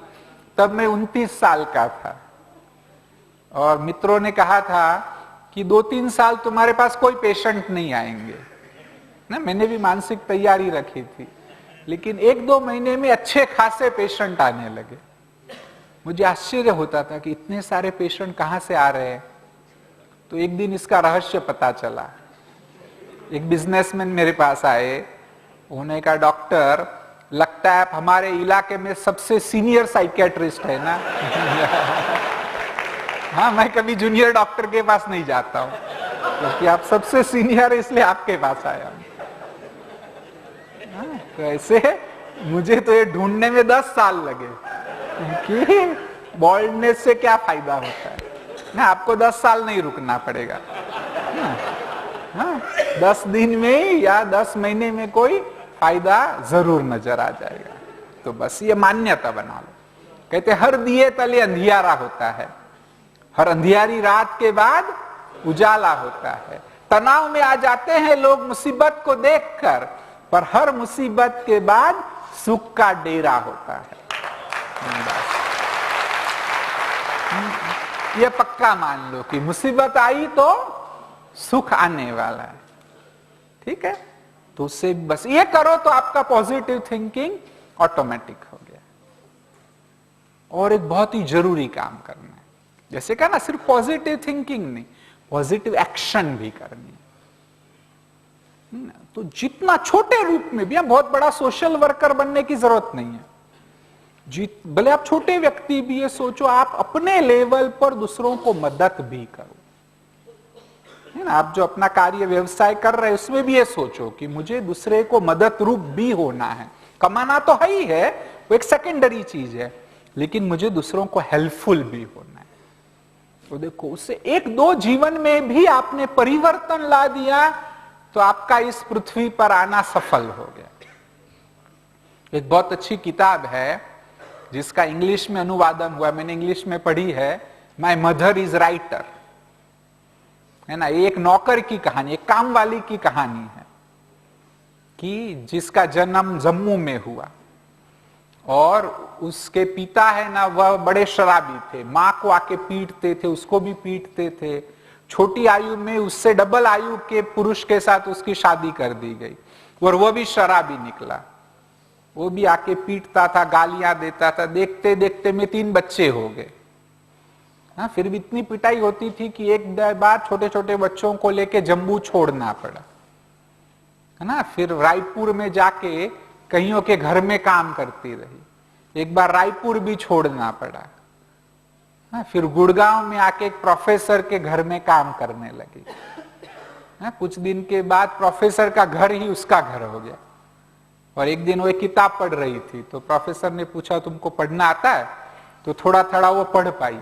तब मैं 29 साल का था और मित्रों ने कहा था कि 2-3 साल तुम्हारे पास कोई पेशेंट नहीं आएंगे ना। मैंने भी मानसिक तैयारी रखी थी, लेकिन 1-2 महीने में अच्छे खासे पेशेंट आने लगे। मुझे आश्चर्य होता था कि इतने सारे पेशेंट कहां से आ रहे हैं। तो एक दिन इसका रहस्य पता चला। एक बिजनेसमैन मेरे पास आए, उन्होंने कहा डॉक्टर लगता है आप हमारे इलाके में सबसे सीनियर साइकियाट्रिस्ट है ना। हाँ, मैं कभी जूनियर डॉक्टर के पास नहीं जाता हूं क्योंकि आप सबसे सीनियर है, इसलिए आपके पास आया हूं। हाँ, तो ऐसे मुझे तो ये ढूंढने में 10 साल लगे कि बॉल्डनेस से क्या फायदा होता है ना। आपको 10 साल नहीं रुकना पड़ेगा। हाँ, 10 दिन में या 10 महीने में कोई फायदा जरूर नजर आ जाएगा। तो बस ये मान्यता बना लो। कहते हर दिए तले अंधियारा होता है, हर अंधियारी रात के बाद उजाला होता है। तनाव में आ जाते हैं लोग मुसीबत को देखकर, पर हर मुसीबत के बाद सुख का डेरा होता है। ये पक्का मान लो कि मुसीबत आई तो सुख आने वाला है। ठीक है, तो उससे बस ये करो तो आपका पॉजिटिव थिंकिंग ऑटोमेटिक हो गया। और एक बहुत ही जरूरी काम करना है, जैसे कहा ना, सिर्फ पॉजिटिव थिंकिंग नहीं, पॉजिटिव एक्शन भी करनी है। तो जितना छोटे रूप में भी, बहुत बड़ा सोशल वर्कर बनने की जरूरत नहीं है। भले आप छोटे व्यक्ति भी, ये सोचो आप अपने लेवल पर दूसरों को मदद भी करो, है ना। आप जो अपना कार्य व्यवसाय कर रहे हैं उसमें भी ये सोचो कि मुझे दूसरे को मदद रूप भी होना है। कमाना तो है ही है, वो एक सेकेंडरी चीज है, लेकिन मुझे दूसरों को हेल्पफुल भी होना है। तो देखो, उससे 1-2 जीवन में भी आपने परिवर्तन ला दिया तो आपका इस पृथ्वी पर आना सफल हो गया। एक बहुत अच्छी किताब है जिसका इंग्लिश में अनुवादन हुआ, मैंने इंग्लिश में पढ़ी है, माय मदर इज राइटर, है ना। एक नौकर की कहानी, एक काम वाली की कहानी है कि जिसका जन्म जम्मू में हुआ और उसके पिता है ना, वह बड़े शराबी थे, मां को आके पीटते थे, उसको भी पीटते थे। छोटी आयु में उससे डबल आयु के पुरुष के साथ उसकी शादी कर दी गई और वह भी शराबी निकला। वो भी आके पीटता था, गालियां देता था। देखते देखते में 3 बच्चे हो गए। हाँ, फिर भी इतनी पिटाई होती थी कि एक बार छोटे छोटे बच्चों को लेके जम्मू छोड़ना पड़ा, है ना। फिर रायपुर में जाके कईयों के घर में काम करती रही। एक बार रायपुर भी छोड़ना पड़ा। हाँ, फिर गुड़गांव में आके एक प्रोफेसर के घर में काम करने लगी। हाँ, कुछ दिन के बाद प्रोफेसर का घर ही उसका घर हो गया। और एक दिन वो एक किताब पढ़ रही थी तो प्रोफेसर ने पूछा तुमको पढ़ना आता है? तो थोड़ा थोड़ा वो पढ़ पाई,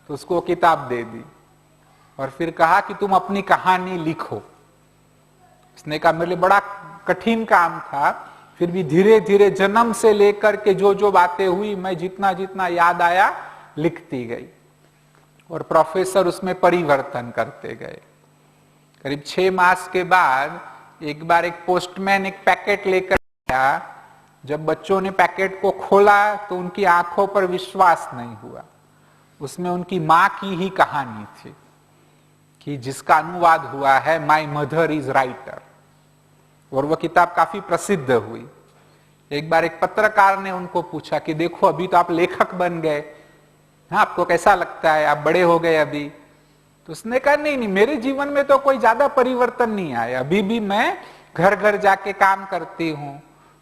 तो उसको किताब दे दी और फिर कहा कि तुम अपनी कहानी लिखो। उसने कहा मेरे लिए बड़ा कठिन काम था, फिर भी धीरे धीरे जन्म से लेकर के जो जो बातें हुई मैं जितना जितना याद आया लिखती गई। और प्रोफेसर उसमें परिवर्तन करते गए। करीब 6 मास के बाद एक बार एक पोस्टमैन एक पैकेट लेकर आया। जब बच्चों ने पैकेट को खोला तो उनकी आंखों पर विश्वास नहीं हुआ। उसमें उनकी मां की ही कहानी थी कि जिसका अनुवाद हुआ है माय मदर इज राइटर, और वह किताब काफी प्रसिद्ध हुई। एक बार एक पत्रकार ने उनको पूछा कि देखो अभी तो आप लेखक बन गए, हाँ आपको कैसा लगता है, आप बड़े हो गए अभी? तो उसने कहा नहीं नहीं, मेरे जीवन में तो कोई ज्यादा परिवर्तन नहीं आया, अभी भी मैं घर घर जाके काम करती हूं,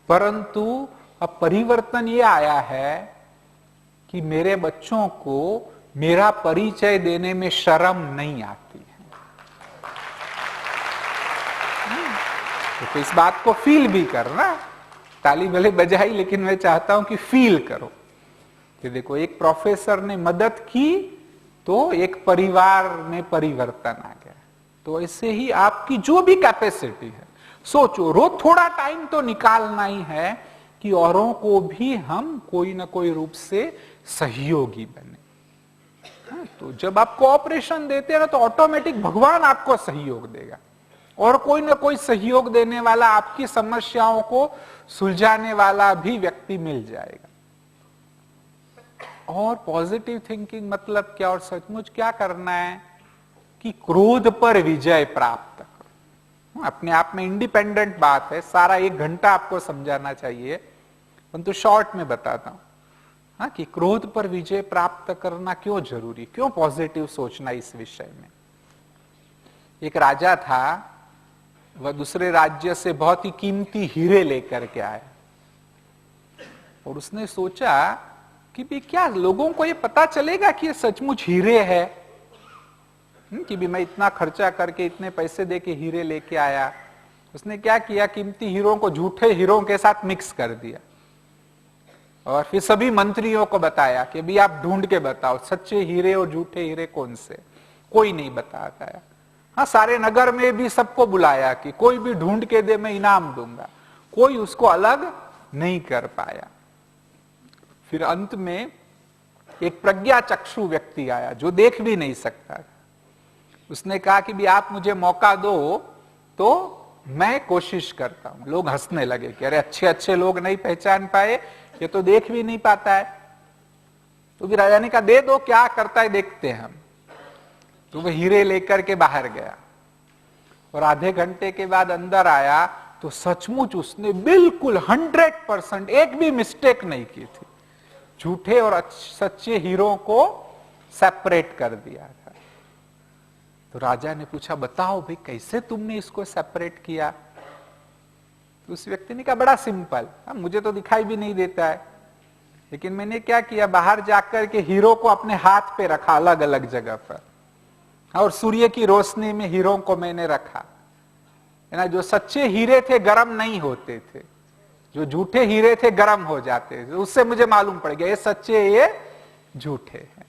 परंतु अब परिवर्तन ये आया है कि मेरे बच्चों को मेरा परिचय देने में शर्म नहीं आती है। तो इस बात को फील भी करना, ताली भले बजाई, लेकिन मैं चाहता हूं कि फील करो कि देखो एक प्रोफेसर ने मदद की तो एक परिवार में परिवर्तन आ गया। तो ऐसे ही आपकी जो भी कैपेसिटी है, सोचो रोज थोड़ा टाइम तो निकालना ही है कि औरों को भी हम कोई ना कोई रूप से सहयोगी बने। तो जब आप कोऑपरेशन देते हैं ना, तो ऑटोमेटिक भगवान आपको सहयोग देगा और कोई ना कोई सहयोग देने वाला, आपकी समस्याओं को सुलझाने वाला भी व्यक्ति मिल जाएगा। और पॉजिटिव थिंकिंग मतलब क्या और सचमुच क्या करना है कि क्रोध पर विजय प्राप्त करो। अपने आप में इंडिपेंडेंट बात है, सारा 1 घंटा आपको समझाना चाहिए, परंतु शॉर्ट में बताता हूं। हाँ, कि क्रोध पर विजय प्राप्त करना क्यों जरूरी, क्यों पॉजिटिव सोचना इस विषय में। एक राजा था, वह दूसरे राज्य से बहुत ही कीमती हीरे लेकर के आया और उसने सोचा कि भी क्या लोगों को ये पता चलेगा कि ये सचमुच हीरे है, कि भी मैं इतना खर्चा करके इतने पैसे दे के हीरे लेके आया। उसने क्या किया, कीमती हीरों को झूठे हीरों के साथ मिक्स कर दिया और फिर सभी मंत्रियों को बताया कि भी आप ढूंढ के बताओ सच्चे हीरे और झूठे हीरे कौन से। कोई नहीं बताता है। हाँ, सारे नगर में भी सबको बुलाया कि कोई भी ढूंढ के दे, मैं इनाम दूंगा। कोई उसको अलग नहीं कर पाया। फिर अंत में एक प्रज्ञा चक्षु व्यक्ति आया जो देख भी नहीं सकता था। उसने कहा कि भी आप मुझे मौका दो तो मैं कोशिश करता हूं। लोग हंसने लगे कि अरे अच्छे अच्छे लोग नहीं पहचान पाए, ये तो देख भी नहीं पाता है। तो भी राजा ने कहा दे दो, क्या करता है देखते हैं हम। तो वह हीरे लेकर के बाहर गया और आधे घंटे के बाद अंदर आया तो सचमुच उसने बिल्कुल 100% एक भी मिस्टेक नहीं की थी। झूठे और सच्चे हीरों को सेपरेट कर दिया था। तो राजा ने पूछा बताओ भाई कैसे तुमने इसको सेपरेट किया। तो उस व्यक्ति ने कहा बड़ा सिंपल, मुझे तो दिखाई भी नहीं देता है, लेकिन मैंने क्या किया, बाहर जाकर के हीरो को अपने हाथ पे रखा अलग अलग जगह पर और सूर्य की रोशनी में हीरों को मैंने रखा, है ना। जो सच्चे हीरे थे गर्म नहीं होते थे, जो झूठे हीरे थे गर्म हो जाते थे। उससे मुझे मालूम पड़ गया ये सच्चे ये झूठे हैं।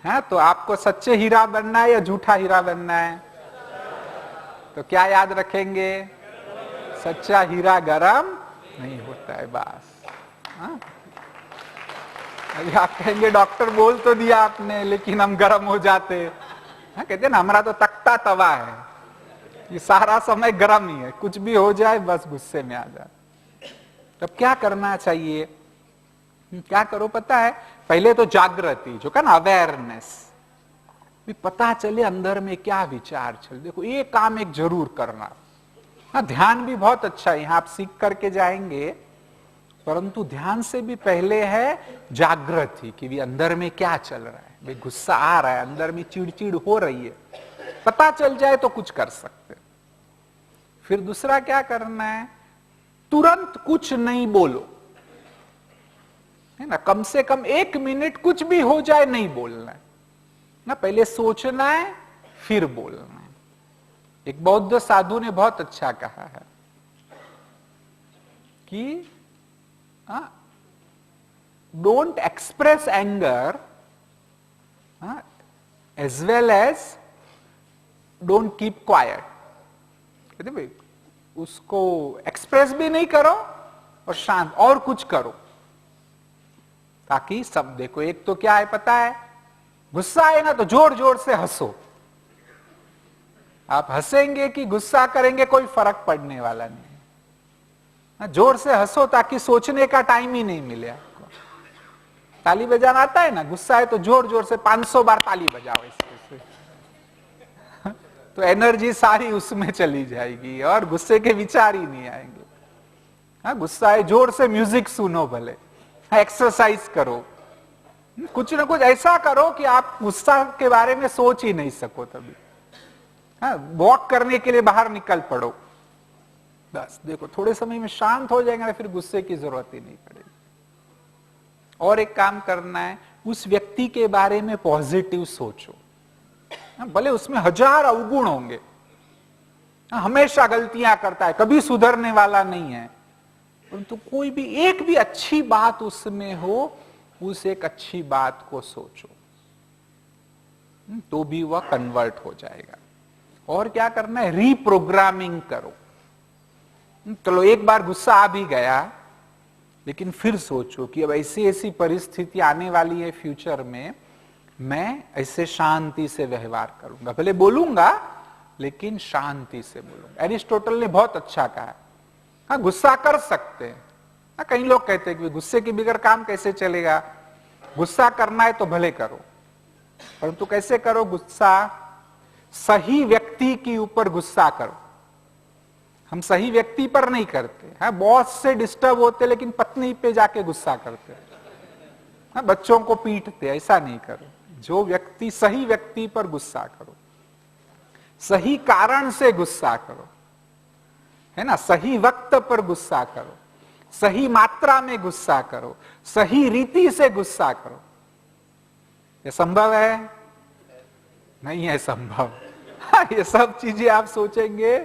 हाँ, तो आपको सच्चे हीरा बनना है या झूठा हीरा बनना है? तो क्या याद रखेंगे, सच्चा हीरा गर्म नहीं होता है बस। हाँ? अभी आप कहेंगे डॉक्टर बोल तो दिया आपने लेकिन हम गर्म हो जाते। हाँ, कहते ना हमारा तो तख्ता तवा है, ये सारा समय गर्म ही है, कुछ भी हो जाए बस गुस्से में आ जाए। तब क्या करना चाहिए, क्या करो पता है, पहले तो जागृति जो का ना अवेयरनेस, पता चले अंदर में क्या विचार चल। देखो ये काम एक जरूर करना। हाँ, ध्यान भी बहुत अच्छा है, यहाँ आप सीख करके जाएंगे, परंतु ध्यान से भी पहले है जागृति कि भी अंदर में क्या चल रहा है। भाई गुस्सा आ रहा है, अंदर में चिड़चिड़ हो रही है, पता चल जाए तो कुछ कर सकते। फिर दूसरा क्या करना है, तुरंत कुछ नहीं बोलो, है ना। कम से कम 1 मिनट कुछ भी हो जाए नहीं बोलना है ना, पहले सोचना है फिर बोलना है। एक बौद्ध साधु ने बहुत अच्छा कहा है कि don't express anger as well as don't keep quiet. कहते भाई उसको एक्सप्रेस भी नहीं करो और शांत और कुछ करो, ताकि सब देखो। एक तो क्या है पता है, गुस्सा आए ना तो जोर जोर से हंसो। आप हंसेंगे कि गुस्सा करेंगे कोई फर्क पड़ने वाला नहीं। जोर से हंसो ताकि सोचने का टाइम ही नहीं मिले आपको। ताली बजाना आता है ना, गुस्सा है तो जोर जोर से 500 बार ताली बजाओ इससे तो एनर्जी सारी उसमें चली जाएगी और गुस्से के विचार ही नहीं आएंगे। हाँ, गुस्सा है जोर से म्यूजिक सुनो, भले एक्सरसाइज करो, कुछ ना कुछ ऐसा करो कि आप गुस्सा के बारे में सोच ही नहीं सको। तभी हाँ, वॉक करने के लिए बाहर निकल पड़ो, बस देखो थोड़े समय में शांत हो जाएगा, फिर गुस्से की जरूरत ही नहीं पड़ेगी। और एक काम करना है, उस व्यक्ति के बारे में पॉजिटिव सोचो। भले उसमें 1000 अवगुण होंगे, हमेशा गलतियां करता है, कभी सुधरने वाला नहीं है, परंतु कोई भी एक भी अच्छी बात उसमें हो, उस एक अच्छी बात को सोचो, तो भी वह कन्वर्ट हो जाएगा। और क्या करना है, रीप्रोग्रामिंग करो। चलो एक बार गुस्सा आ भी गया, लेकिन फिर सोचो कि अब ऐसी ऐसी परिस्थिति आने वाली है फ्यूचर में, मैं ऐसे शांति से व्यवहार करूंगा, भले बोलूंगा लेकिन शांति से बोलूंगा। एरिस्टोटल ने बहुत अच्छा कहा, हाँ गुस्सा कर सकते हैं। हाँ, कई लोग कहते हैं कि गुस्से के बगैर काम कैसे चलेगा, गुस्सा करना है तो भले करो, परंतु कैसे करो गुस्सा, सही व्यक्ति के ऊपर गुस्सा करो। हम सही व्यक्ति पर नहीं करते, हाँ बॉस से डिस्टर्ब होते लेकिन पत्नी पे जाके गुस्सा करते, हाँ बच्चों को पीटते, ऐसा नहीं करो। जो व्यक्ति, सही व्यक्ति पर गुस्सा करो, सही कारण से गुस्सा करो, है ना, सही वक्त पर गुस्सा करो, सही मात्रा में गुस्सा करो, सही रीति से गुस्सा करो। ये संभव है? नहीं है संभव। हाँ, ये सब चीजें आप सोचेंगे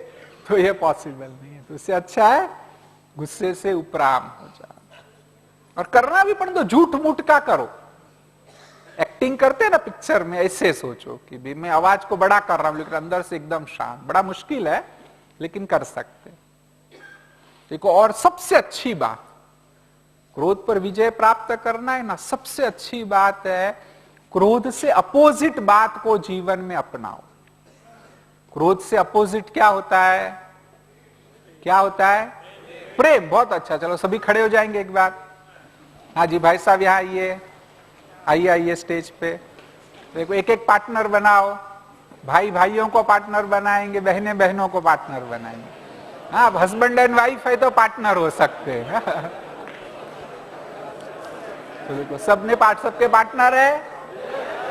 तो ये पॉसिबल नहीं है। तो इससे अच्छा है गुस्से से उपराम हो जाओ। और करना भी पड़े तो झूठ मूठ का करो। एक्टिंग करते ना पिक्चर में, ऐसे सोचो कि भी मैं आवाज को बड़ा कर रहा हूं लेकिन अंदर से एकदम शांत। बड़ा मुश्किल है लेकिन कर सकते। देखो, और सबसे अच्छी बात, क्रोध पर विजय प्राप्त करना है ना, सबसे अच्छी बात है क्रोध से अपोजिट बात को जीवन में अपनाओ। क्रोध से अपोजिट क्या होता है? क्या होता है? प्रेम। बहुत अच्छा, चलो सभी खड़े हो जाएंगे एक बार। हाँ जी भाई साहब, यहाँ आइए, आइए आइए स्टेज पे। देखो, एक एक पार्टनर बनाओ। भाई भाइयों को पार्टनर बनाएंगे, बहनें बहनों को पार्टनर बनाएंगे। हाँ, हस्बैंड एंड वाइफ है तो पार्टनर हो सकते हैं। तो देखो, सबने सबके पार्टनर है।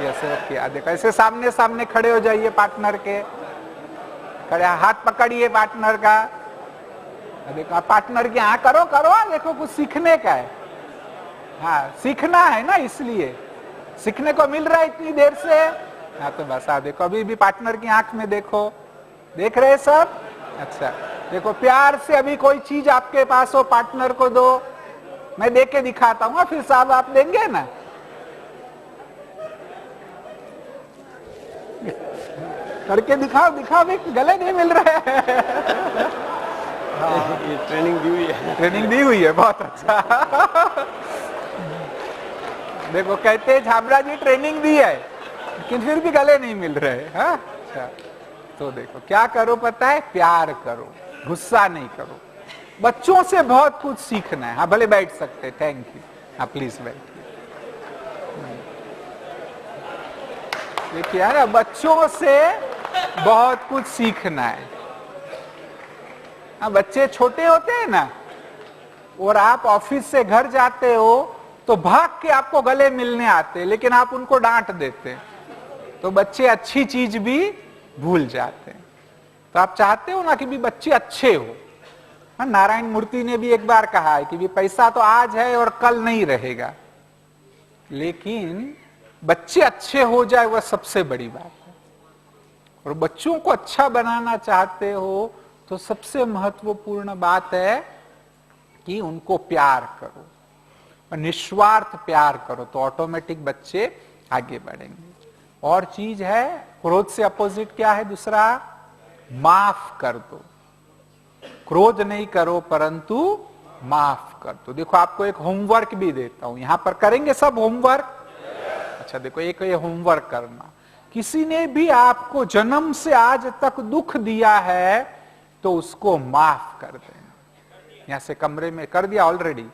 ओके, देखो ऐसे सामने सामने खड़े हो जाइए पार्टनर के। खड़े, हाथ पकड़िए पार्टनर का। देखो पार्टनर की, हाँ करो करो, देखो कुछ सीखने का है। हाँ, सीखना है ना, इसलिए सीखने को मिल रहा है इतनी देर से। हाँ तो बस, देखो अभी भी पार्टनर की आंख में देखो, देख रहे सब? अच्छा, देखो प्यार से अभी कोई चीज आपके पास हो, पार्टनर को दो। मैं दे के दिखाता हूँ, फिर साहब आप देंगे ना? करके दिखाओ, दिखाओ भी, गले नहीं मिल रहे हैं। हाँ,
ये ट्रेनिंग दी हुई है।
ट्रेनिंग दी हुई है, बहुत अच्छा। देखो कहते हैं झाबरा जी ट्रेनिंग दी है लेकिन फिर भी गले नहीं मिल रहे। हाँ अच्छा, तो देखो क्या करो पता है, प्यार करो, गुस्सा नहीं करो। बच्चों से बहुत कुछ सीखना है। हाँ भले बैठ सकते, थैंक यू। हाँ प्लीज बैठिए। देखिए ना, बच्चों से बहुत कुछ सीखना है। हाँ, बच्चे छोटे होते हैं ना, और आप ऑफिस से घर जाते हो तो भाग के आपको गले मिलने आते, लेकिन आप उनको डांट देते, तो बच्चे अच्छी चीज भी भूल जाते हैं। तो आप चाहते हो ना कि भी बच्चे अच्छे हो। हाँ, नारायण मूर्ति ने भी एक बार कहा है कि भी पैसा तो आज है और कल नहीं रहेगा, लेकिन बच्चे अच्छे हो जाए वह सबसे बड़ी बात है। और बच्चों को अच्छा बनाना चाहते हो तो सबसे महत्वपूर्ण बात है कि उनको प्यार करो, और निस्वार्थ प्यार करो, तो ऑटोमेटिक बच्चे आगे बढ़ेंगे। और चीज है, क्रोध से अपोजिट क्या है दूसरा? माफ कर दो। क्रोध नहीं करो परंतु माफ कर दो। देखो आपको एक होमवर्क भी देता हूं, यहां पर करेंगे सब होमवर्क। अच्छा देखो, एक ये होमवर्क करना, किसी ने भी आपको जन्म से आज तक दुख दिया है तो उसको माफ कर देना। यहां से कमरे में कर दिया ऑलरेडी?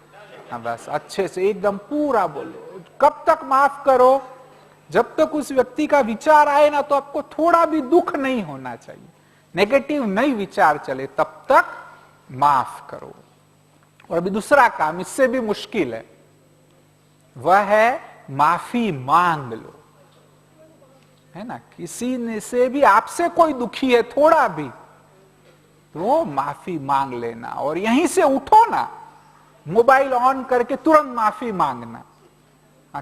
हाँ बस अच्छे से एकदम पूरा बोलो। कब तक माफ करो? जब तक उस व्यक्ति का विचार आए ना तो आपको थोड़ा भी दुख नहीं होना चाहिए, नेगेटिव नहीं विचार चले, तब तक माफ करो। और अभी दूसरा काम इससे भी मुश्किल है, वह है माफी मांग लो। है ना, किसी ने से भी आपसे कोई दुखी है थोड़ा भी, तो माफी मांग लेना। और यहीं से उठो ना, मोबाइल ऑन करके तुरंत माफी मांगना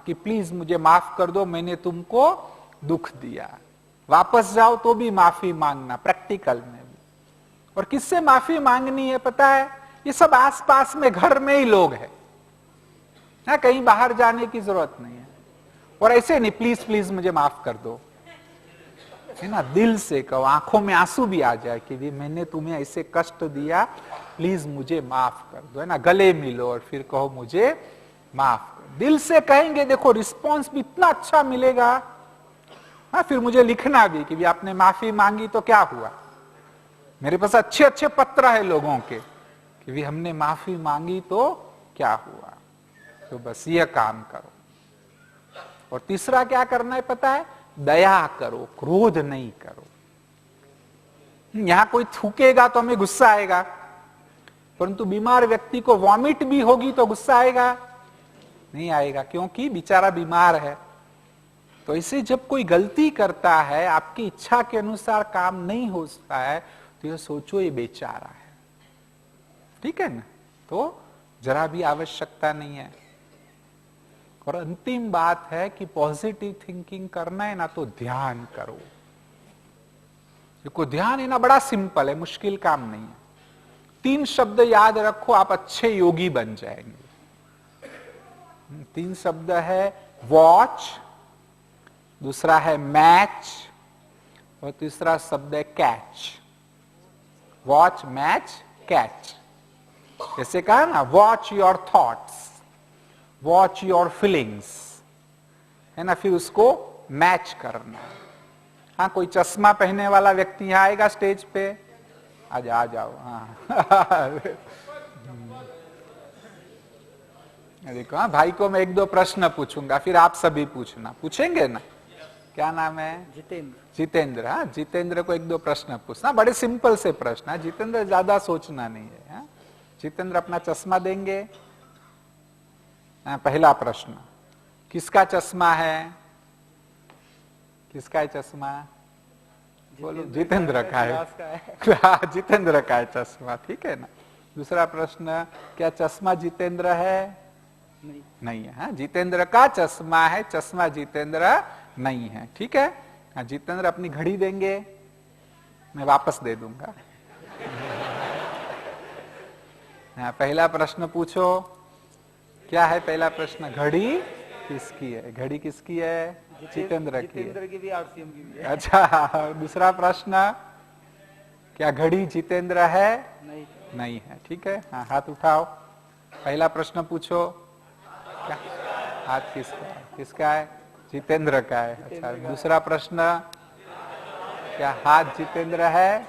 कि प्लीज मुझे माफ कर दो, मैंने तुमको दुख दिया। वापस जाओ तो भी माफी मांगना, प्रैक्टिकल में भी। और किससे माफी मांगनी है पता है? ये सब आसपास में घर में ही लोग हैं, ना कहीं बाहर जाने की जरूरत नहीं है। और ऐसे नहीं प्लीज प्लीज मुझे माफ कर दो, है ना, दिल से कहो, आंखों में आंसू भी आ जाए कि भी मैंने तुम्हें ऐसे कष्ट दिया, प्लीज मुझे माफ कर दो, है ना, गले मिलो और फिर कहो मुझे माफ कर। दिल से कहेंगे देखो रिस्पॉन्स भी इतना अच्छा मिलेगा। हाँ, फिर मुझे लिखना भी कि भी आपने माफी मांगी तो क्या हुआ। मेरे पास अच्छे अच्छे पत्र है लोगों के कि भी हमने माफी मांगी तो क्या हुआ। तो बस यह काम करो। और तीसरा क्या करना है पता है, दया करो, क्रोध नहीं करो। यहां कोई थूकेगा तो हमें गुस्सा आएगा, परंतु बीमार व्यक्ति को वॉमिट भी होगी तो गुस्सा आएगा नहीं आएगा, क्योंकि बेचारा बीमार है। तो इसे जब कोई गलती करता है, आपकी इच्छा के अनुसार काम नहीं होता है, तो ये सोचो ये बेचारा है, ठीक है ना, तो जरा भी आवश्यकता नहीं है। और अंतिम बात है कि पॉजिटिव थिंकिंग करना है ना तो ध्यान करो। देखो ध्यान है ना बड़ा सिंपल है, मुश्किल काम नहीं है। 3 शब्द याद रखो, आप अच्छे योगी बन जाएंगे। 3 शब्द है वॉच, दूसरा है मैच और तीसरा शब्द है कैच। Watch, match, catch. जैसे कहा ना, watch your thoughts, watch your feelings, है ना, फिर उसको मैच करना। हाँ, कोई चश्मा पहनने वाला व्यक्ति यहाँ आएगा स्टेज पे, आ जाओ। हाँ देखो, हाँ भाई को मैं 1-2 प्रश्न पूछूंगा, फिर आप सभी पूछना, पूछेंगे ना। क्या नाम है?
जितेंद्र।
जितेंद्र। हाँ, जितेंद्र को 1-2 प्रश्न पूछना, बड़े सिंपल से प्रश्न है। जितेंद्र ज्यादा सोचना नहीं है। हाँ? जितेंद्र अपना चश्मा देंगे। पहला प्रश्न, किसका चश्मा है? किसका है चश्मा? बोलो। जितेंद्र का है। जितेंद्र का है चश्मा, ठीक है ना। दूसरा प्रश्न, क्या चश्मा जितेंद्र है? नहीं है। हाँ, जितेंद्र का चश्मा है, चश्मा जितेंद्र नहीं है, ठीक है। हाँ, जितेंद्र अपनी घड़ी देंगे, मैं वापस दे दूंगा। हाँ, पहला प्रश्न पूछो, क्या है पहला प्रश्न? घड़ी किसकी है? घड़ी किसकी है? जितेंद्र की है।
जितेंद्र की भी आरसीएम की भी है।
अच्छा, दूसरा प्रश्न, क्या घड़ी जितेंद्र है? नहीं है, ठीक है। हाँ, हाथ उठाओ। पहला प्रश्न पूछो, क्या हाथ किसका है? किसका है? जितेंद्र का है। अच्छा, दूसरा प्रश्न, क्या हाथ जितेंद्र है?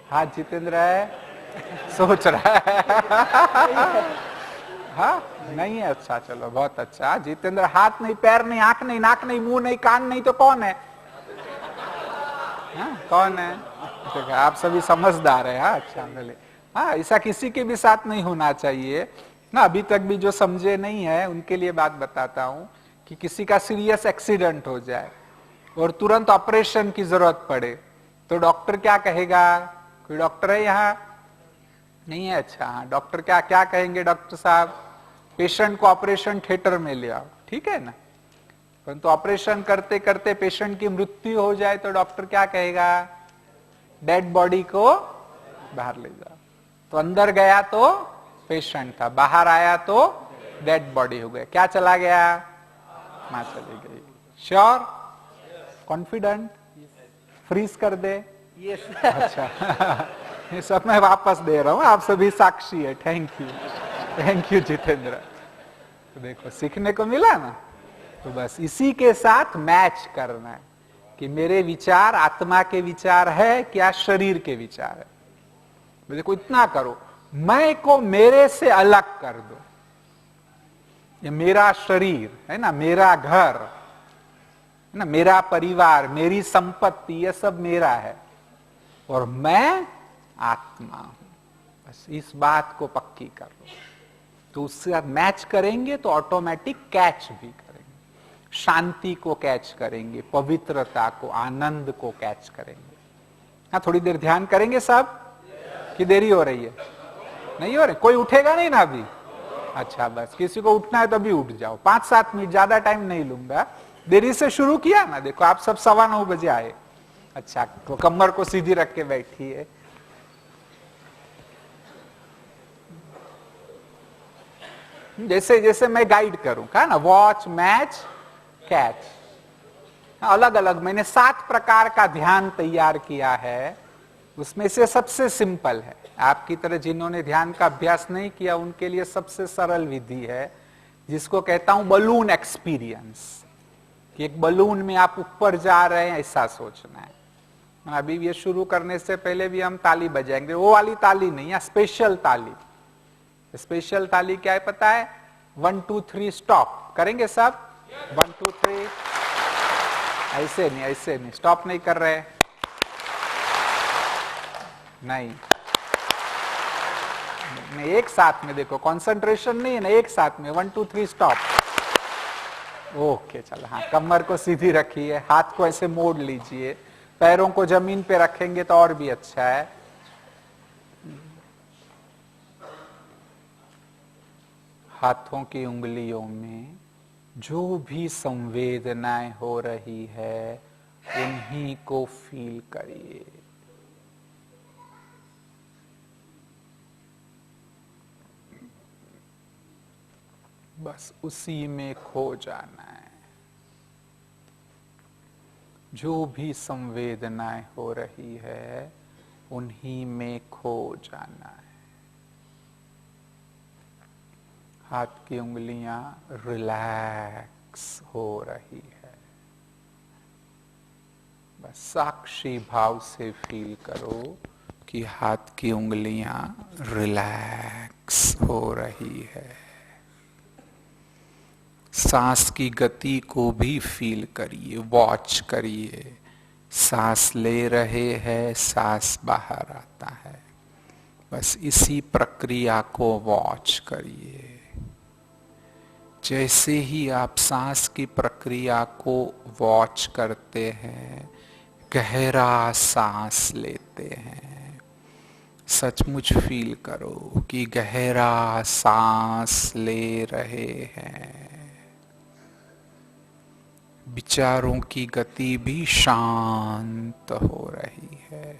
हाथ जितेंद्र है? सोच रहा है। हाँ, नहीं है। अच्छा, चलो बहुत अच्छा। जितेंद्र हाथ नहीं, पैर नहीं, आंख नहीं, नाक नहीं, मुंह नहीं, कान नहीं, तो कौन है? हाँ, कौन है? तो आप सभी समझदार है। हाँ, अच्छा, भले। हाँ, ऐसा किसी के भी साथ नहीं होना चाहिए ना। अभी तक भी जो समझे नहीं है उनके लिए बात बताता हूँ कि किसी का सीरियस एक्सीडेंट हो जाए और तुरंत ऑपरेशन की जरूरत पड़े, तो डॉक्टर क्या कहेगा? कोई डॉक्टर है यहाँ? नहीं है। अच्छा, हाँ, डॉक्टर क्या क्या कहेंगे? डॉक्टर साहब, पेशेंट को ऑपरेशन थिएटर में ले आओ, ठीक है ना। परंतु ऑपरेशन करते करते पेशेंट की मृत्यु हो जाए तो डॉक्टर क्या कहेगा? डेड बॉडी को बाहर ले जाओ। तो अंदर गया तो पेशेंट था, बाहर आया तो डेड बॉडी हो गया। क्या चला गया? मां चली गई। श्योर? कॉन्फिडेंट? फ्रीज कर दे?
यस।
अच्छा, ये सब मैं वापस दे रहा हूँ, आप सभी साक्षी है। Thank you Jitendra. तो देखो, सीखने को मिला ना। तो बस इसी के साथ मैच करना है कि मेरे विचार आत्मा के विचार है क्या शरीर के विचार है। देखो, इतना करो, मैं को मेरे से अलग कर दो। ये मेरा शरीर है ना, मेरा घर है ना, मेरा परिवार, मेरी संपत्ति, ये सब मेरा है और मैं आत्मा हूं। बस इस बात को पक्की कर लो, तो उससे आप मैच करेंगे तो ऑटोमेटिक कैच भी करेंगे। शांति को कैच करेंगे, पवित्रता को, आनंद को कैच करेंगे। हाँ, थोड़ी देर ध्यान करेंगे सब कि देरी हो रही है? नहीं हो रही? कोई उठेगा नहीं ना अभी? अच्छा, बस किसी को उठना है तो अभी उठ जाओ। 5-7 मिनट, ज्यादा टाइम नहीं लूंगा। देरी से शुरू किया ना। देखो, आप सब 9:15 बजे आए। अच्छा, तो कमर को सीधी रख के बैठिए। जैसे जैसे मैं गाइड करूं, कहा ना, वॉच, मैच, कैच, अलग अलग मैंने 7 प्रकार का ध्यान तैयार किया है। उसमें से सबसे सिंपल है, आपकी तरह जिन्होंने ध्यान का अभ्यास नहीं किया उनके लिए सबसे सरल विधि है, जिसको कहता हूं बलून एक्सपीरियंस। कि एक बलून में आप ऊपर जा रहे हैं ऐसा सोचना है। अभी ये शुरू करने से पहले भी हम ताली बजाएंगे, वो वाली ताली नहीं है, स्पेशल ताली। स्पेशल ताली क्या है पता है? 1 2 3 स्टॉप करेंगे सब। 1 2 3, ऐसे नहीं, ऐसे नहीं, स्टॉप नहीं कर रहे, नहीं, एक साथ में देखो, कंसंट्रेशन नहीं है ना, एक साथ में 1 2 3 स्टॉप। ओके, चलो, हाँ, कमर को सीधी रखिए, हाथ को ऐसे मोड़ लीजिए, पैरों को जमीन पे रखेंगे तो और भी अच्छा है। हाथों की उंगलियों में जो भी संवेदनाएं हो रही है उन्हीं को फील करिए। बस उसी में खो जाना है। जो भी संवेदनाएं हो रही है उन्हीं में खो जाना है। हाथ की उंगलियां रिलैक्स हो रही है, बस साक्षी भाव से फील करो कि हाथ की उंगलियां रिलैक्स हो रही है। सांस की गति को भी फील करिए, वॉच करिए। सांस ले रहे हैं, सांस बाहर आता है, बस इसी प्रक्रिया को वॉच करिए। जैसे ही आप सांस की प्रक्रिया को वॉच करते हैं, गहरा सांस लेते हैं, सचमुच फील करो कि गहरा सांस ले रहे हैं। विचारों की गति भी शांत हो रही है।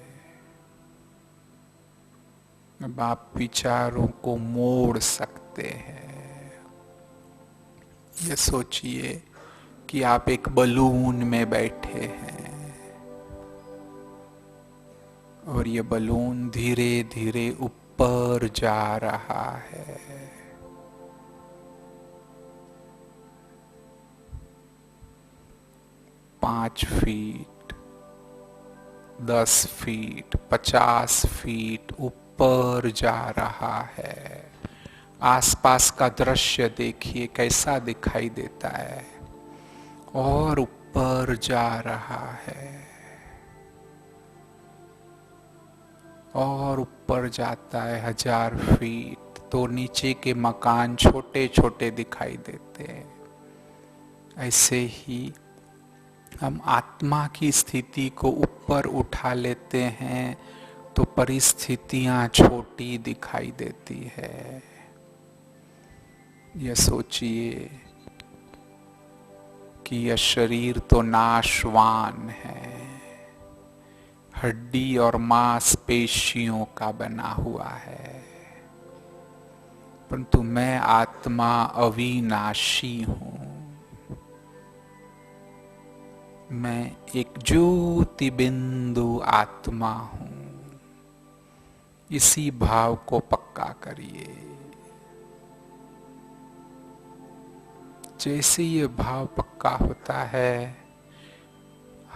अब आप विचारों को मोड़ सकते हैं। ये सोचिए कि आप एक बलून में बैठे हैं और ये बलून धीरे धीरे ऊपर जा रहा है। 5 फीट, 10 फीट, 50 फीट ऊपर जा रहा है। आसपास का दृश्य देखिए कैसा दिखाई देता है, और ऊपर जा रहा है और ऊपर जाता है 1000 फीट, तो नीचे के मकान छोटे छोटे दिखाई देते हैं। ऐसे ही हम आत्मा की स्थिति को ऊपर उठा लेते हैं तो परिस्थितियां छोटी दिखाई देती है। यह सोचिए कि यह शरीर तो नाशवान है, हड्डी और मांसपेशियों का बना हुआ है, परंतु मैं आत्मा अविनाशी हूं। मैं एक ज्योति बिंदु आत्मा हूं। इसी भाव को पक्का करिए। जैसे ये भाव पक्का होता है,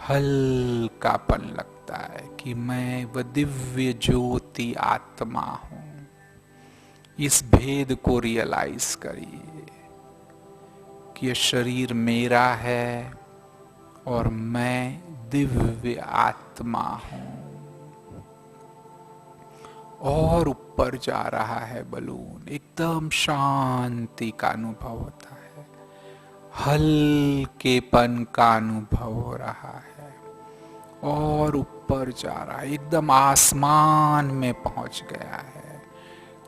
हल्कापन लगता है कि मैं वह दिव्य ज्योति आत्मा हूं। इस भेद को रियलाइज करिए कि यह शरीर मेरा है और मैं दिव्य आत्मा हूं। और ऊपर जा रहा है बलून, एकदम शांति का अनुभव होता है, हल्केपन का अनुभव हो रहा है, और ऊपर जा रहा है, एकदम आसमान में पहुंच गया है।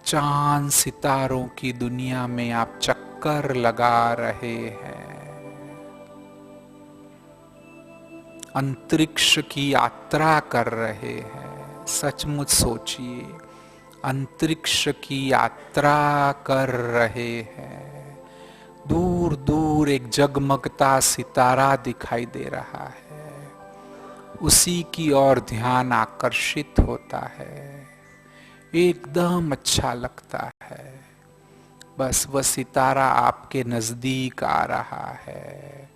चांद सितारों की दुनिया में आप चक्कर लगा रहे हैं। अंतरिक्ष की यात्रा कर रहे हैं। सचमुच सोचिए, अंतरिक्ष की यात्रा कर रहे हैं। दूर दूर एक जगमगता सितारा दिखाई दे रहा है, उसी की ओर ध्यान आकर्षित होता है, एकदम अच्छा लगता है। बस वह सितारा आपके नजदीक आ रहा है।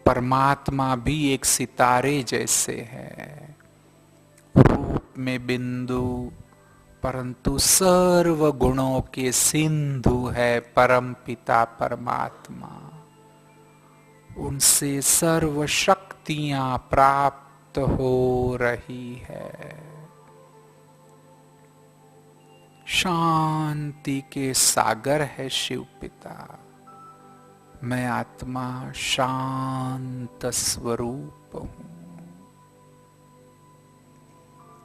परमात्मा भी एक सितारे जैसे है, रूप में बिंदु, परंतु सर्व गुणों के सिंधु है परम पिता परमात्मा। उनसे सर्व शक्तियां प्राप्त हो रही है। शांति के सागर है शिव पिता। मैं आत्मा शांत स्वरूप हूं।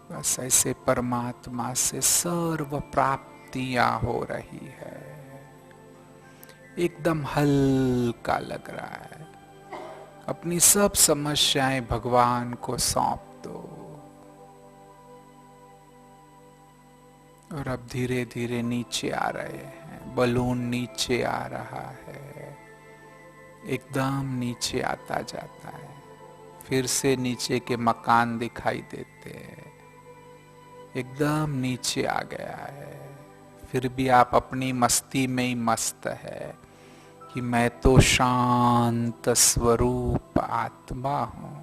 बस ऐसे परमात्मा से सर्व प्राप्तियां हो रही है। एकदम हल्का लग रहा है। अपनी सब समस्याएं भगवान को सौंप दो। और अब धीरे धीरे नीचे आ रहे हैं। बलून नीचे आ रहा है, एकदम नीचे आता जाता है। फिर से नीचे के मकान दिखाई देते हैं। एकदम नीचे आ गया है। फिर भी आप अपनी मस्ती में ही मस्त है कि मैं तो शांत स्वरूप आत्मा हूं।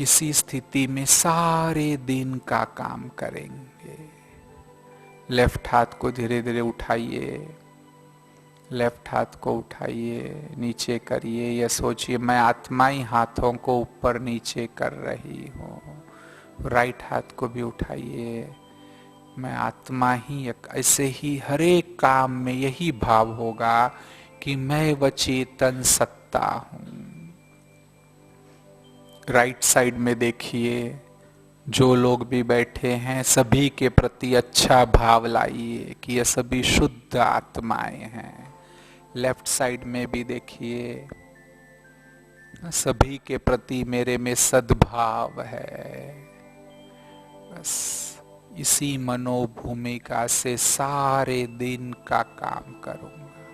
इसी स्थिति में सारे दिन का काम करेंगे। लेफ्ट हाथ को धीरे धीरे उठाइए, लेफ्ट हाथ को उठाइए, नीचे करिए। या सोचिए मैं आत्मा ही हाथों को ऊपर नीचे कर रही हूँ। राइट हाथ को भी उठाइए, मैं आत्मा ही। ऐसे ही हर एक काम में यही भाव होगा कि मैं वह चेतन सत्ता हूं। राइट साइड में देखिए, जो लोग भी बैठे हैं सभी के प्रति अच्छा भाव लाइए कि ये सभी शुद्ध आत्माएं हैं। लेफ्ट साइड में भी देखिए, सभी के प्रति मेरे में सद्भाव है। बस इसी मनोभूमिका से सारे दिन का काम करूंगा।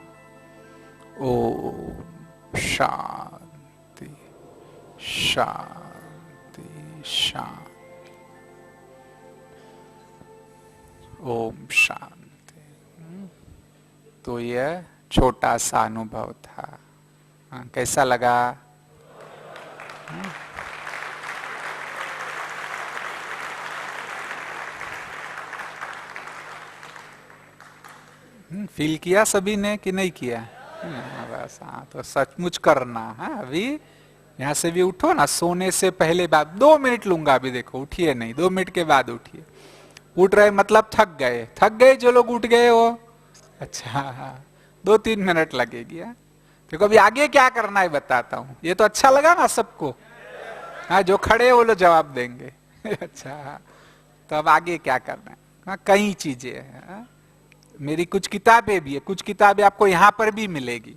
ओम शांति शांति शांति। ओम शांति। तो यह छोटा सा अनुभव था। कैसा लगा? फील किया सभी ने कि नहीं किया? बस हाँ, तो सचमुच करना है। अभी यहाँ से भी उठो ना, सोने से पहले बात 2 मिनट लूंगा। अभी देखो, उठिए नहीं, 2 मिनट के बाद उठिए। उठ रहे मतलब थक गए। थक गए जो लोग उठ गए हो, अच्छा 2-3 मिनट लगेगी। देखो अभी आगे क्या करना है बताता हूँ। ये तो अच्छा लगा ना सबको? हाँ, जो खड़े वो लोग जवाब देंगे। अच्छा, तो अब आगे क्या करना है? हाँ, कई चीजें हैं। मेरी कुछ किताबें भी है, कुछ किताबें आपको यहाँ पर भी मिलेगी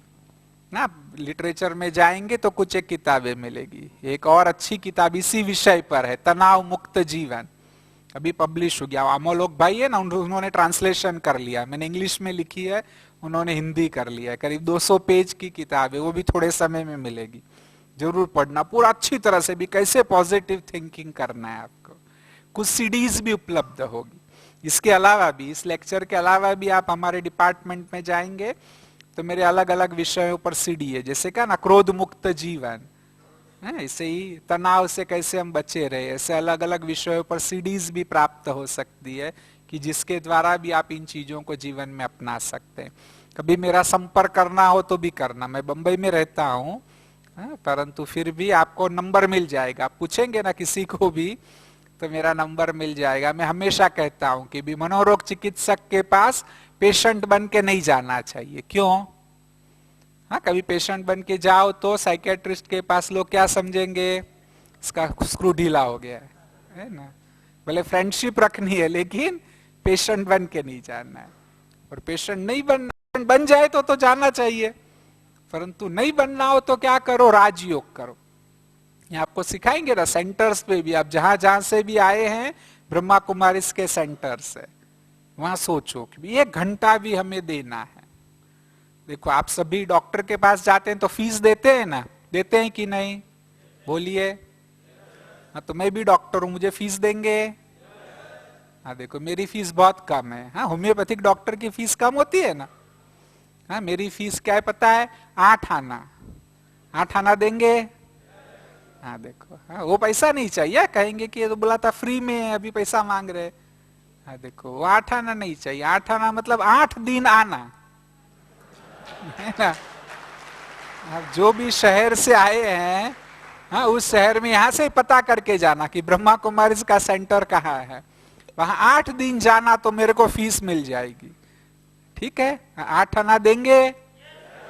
ना। लिटरेचर में जाएंगे तो कुछ एक किताबें मिलेगी। एक और अच्छी किताब इसी विषय पर है, तनाव मुक्त जीवन, अभी पब्लिश हो गया। अमोलोक भाई है ना, उन्होंने ट्रांसलेशन कर लिया। मैंने इंग्लिश में लिखी है, उन्होंने हिंदी कर लिया है। करीब 200 पेज की किताब है, वो भी थोड़े समय में मिलेगी। जरूर पढ़ना पूरा अच्छी तरह से भी, कैसे पॉजिटिव थिंकिंग करना है आपको। कुछ सीडीज भी उपलब्ध होगी। इसके अलावा भी, इस लेक्चर के अलावा भी आप हमारे डिपार्टमेंट में जाएंगे तो मेरे अलग अलग विषयों पर सीडी है। जैसे क्या ना, क्रोध मुक्त जीवन है, ऐसे ही तनाव से कैसे हम बचे रहे, ऐसे अलग अलग विषयों पर सीडीज भी प्राप्त हो सकती है कि जिसके द्वारा भी आप इन चीजों को जीवन में अपना सकते हैं। कभी मेरा संपर्क करना हो तो भी करना। मैं बंबई में रहता हूँ, परंतु फिर भी आपको नंबर मिल जाएगा। आप पूछेंगे ना किसी को भी तो मेरा नंबर मिल जाएगा। मैं हमेशा कहता हूं कि भी मनोरोग चिकित्सक के पास पेशेंट बन के नहीं जाना चाहिए। क्यों? हाँ, कभी पेशेंट बन के जाओ तो साइकियाट्रिस्ट के पास लोग क्या समझेंगे, इसका स्क्रू ढीला हो गया है ना। भले फ्रेंडशिप रखनी है लेकिन पेशेंट बन के नहीं जाना है। और पेशेंट नहीं बनना, बन जाए तो जाना चाहिए, परंतु नहीं बनना हो तो क्या करो, राजयोग करो। ये आपको सिखाएंगे ना सेंटर्स पे भी। आप जहां जहां से भी आए हैं ब्रह्मा कुमारीज के सेंटर से, वहां सोचो कि 1 घंटा भी हमें देना है। देखो आप सभी डॉक्टर के पास जाते हैं तो फीस देते हैं ना, देते हैं कि नहीं, बोलिए। हाँ, तो मैं भी डॉक्टर हूं, मुझे फीस देंगे? हाँ देखो मेरी फीस बहुत कम है। हाँ, होम्योपैथिक डॉक्टर की फीस कम होती है ना। हाँ, मेरी फीस क्या है पता है? 8 आना। 8 आना देंगे? हाँ देखो, हाँ, वो पैसा नहीं चाहिए, कहेंगे कि ये तो बोला था फ्री में है, अभी पैसा मांग रहे। हाँ देखो, वो 8 आना नहीं चाहिए। 8 आना मतलब 8 दिन आना है ना। आप जो भी शहर से आए हैं, हाँ, उस शहर में यहां से पता करके जाना कि ब्रह्मा कुमारीज का सेंटर कहाँ है। वहां 8 दिन जाना तो मेरे को फीस मिल जाएगी। ठीक है, 8 आना देंगे?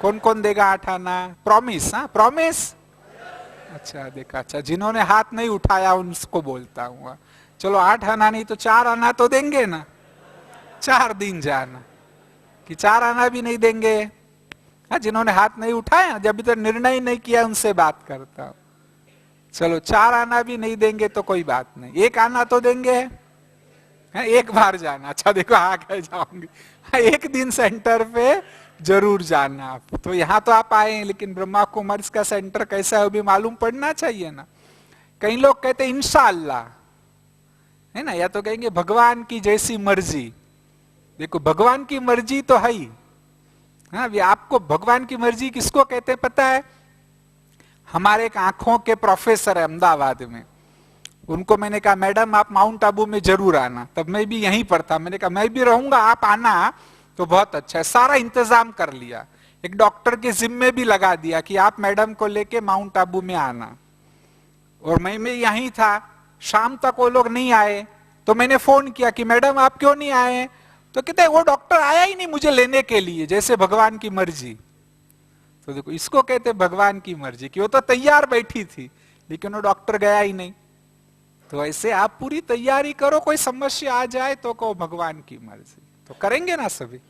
कौन कौन देगा 8 आना? प्रॉमिस? हाँ प्रॉमिस। अच्छा देखा, अच्छा जिन्होंने हाथ नहीं उठाया उनको बोलता हूँ। चलो 8 आना नहीं तो 4 आना तो देंगे ना। 4 दिन जाना कि 4 आना भी नहीं देंगे? हाँ, जिन्होंने हाथ नहीं उठाया, जब तक निर्णय नहीं किया उनसे बात करता हूँ। चलो 4 आना भी नहीं देंगे तो कोई बात नहीं, 1 आना तो देंगे? है, 1 बार जाना। अच्छा देखो, हाँ कह जाऊंगी। हाँ, 1 दिन सेंटर पे जरूर जाना आप। तो यहाँ तो आप आए हैं, लेकिन ब्रह्मा कुमारीज का सेंटर कैसा है वो भी मालूम पड़ना चाहिए ना। कई लोग कहते हैं इंशाअल्लाह, है ना, या तो कहेंगे भगवान की जैसी मर्जी। देखो भगवान की मर्जी तो है ही। हाँ, अभी आपको भगवान की मर्जी किसको कहते हैं पता है? हमारे एक आंखों के प्रोफेसर है अहमदाबाद में, उनको मैंने कहा मैडम आप माउंट आबू में जरूर आना। तब मैं भी यहीं पर था, मैंने कहा मैं भी रहूंगा, आप आना तो बहुत अच्छा है। सारा इंतजाम कर लिया, एक डॉक्टर के जिम्मे भी लगा दिया कि आप मैडम को लेके माउंट आबू में आना। और मैं यहीं था, शाम तक वो लोग नहीं आए तो मैंने फोन किया कि मैडम आप क्यों नहीं आए? तो कहते वो डॉक्टर आया ही नहीं मुझे लेने के लिए, जैसे भगवान की मर्जी। तो देखो इसको कहते भगवान की मर्जी, कि वो तो तैयार बैठी थी लेकिन वो डॉक्टर गया ही नहीं। तो ऐसे आप पूरी तैयारी करो, कोई समस्या आ जाए तो कहो भगवान की मर्जी, तो करेंगे ना सभी।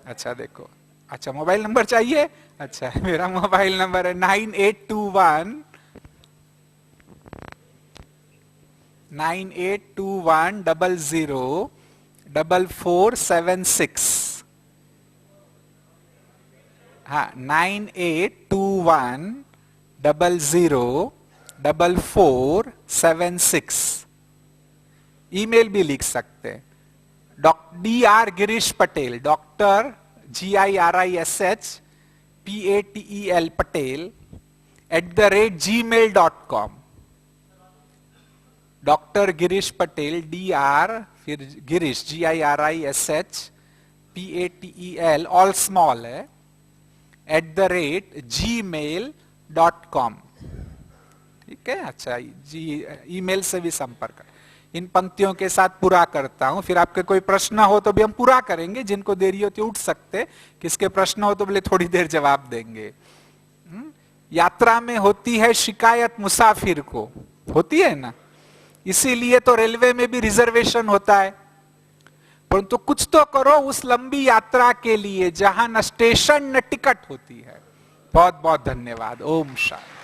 अच्छा देखो, अच्छा मोबाइल नंबर चाहिए? अच्छा मेरा मोबाइल नंबर है 9821004476। हाँ 9821004476। ईमेल भी लिख सकते हैं, DR Girish Patel, doctor GIRISH PATEL @gmail.com। Doctor Girish Patel DR फिर Girish GIRISH PATEL all small है @gmail.com। ठीक है, अच्छा जी, ईमेल से भी संपर्क। इन पंक्तियों के साथ पूरा करता हूं, फिर आपके कोई प्रश्न हो तो भी हम पूरा करेंगे। जिनको देरी होती है उठ सकते, किसके प्रश्न हो तो बोले थोड़ी देर जवाब देंगे। यात्रा में होती है शिकायत मुसाफिर को, होती है ना, इसीलिए तो रेलवे में भी रिजर्वेशन होता है। परंतु कुछ तो करो उस लंबी यात्रा के लिए जहां न स्टेशन न टिकट होती है। बहुत बहुत धन्यवाद। ओम शांति।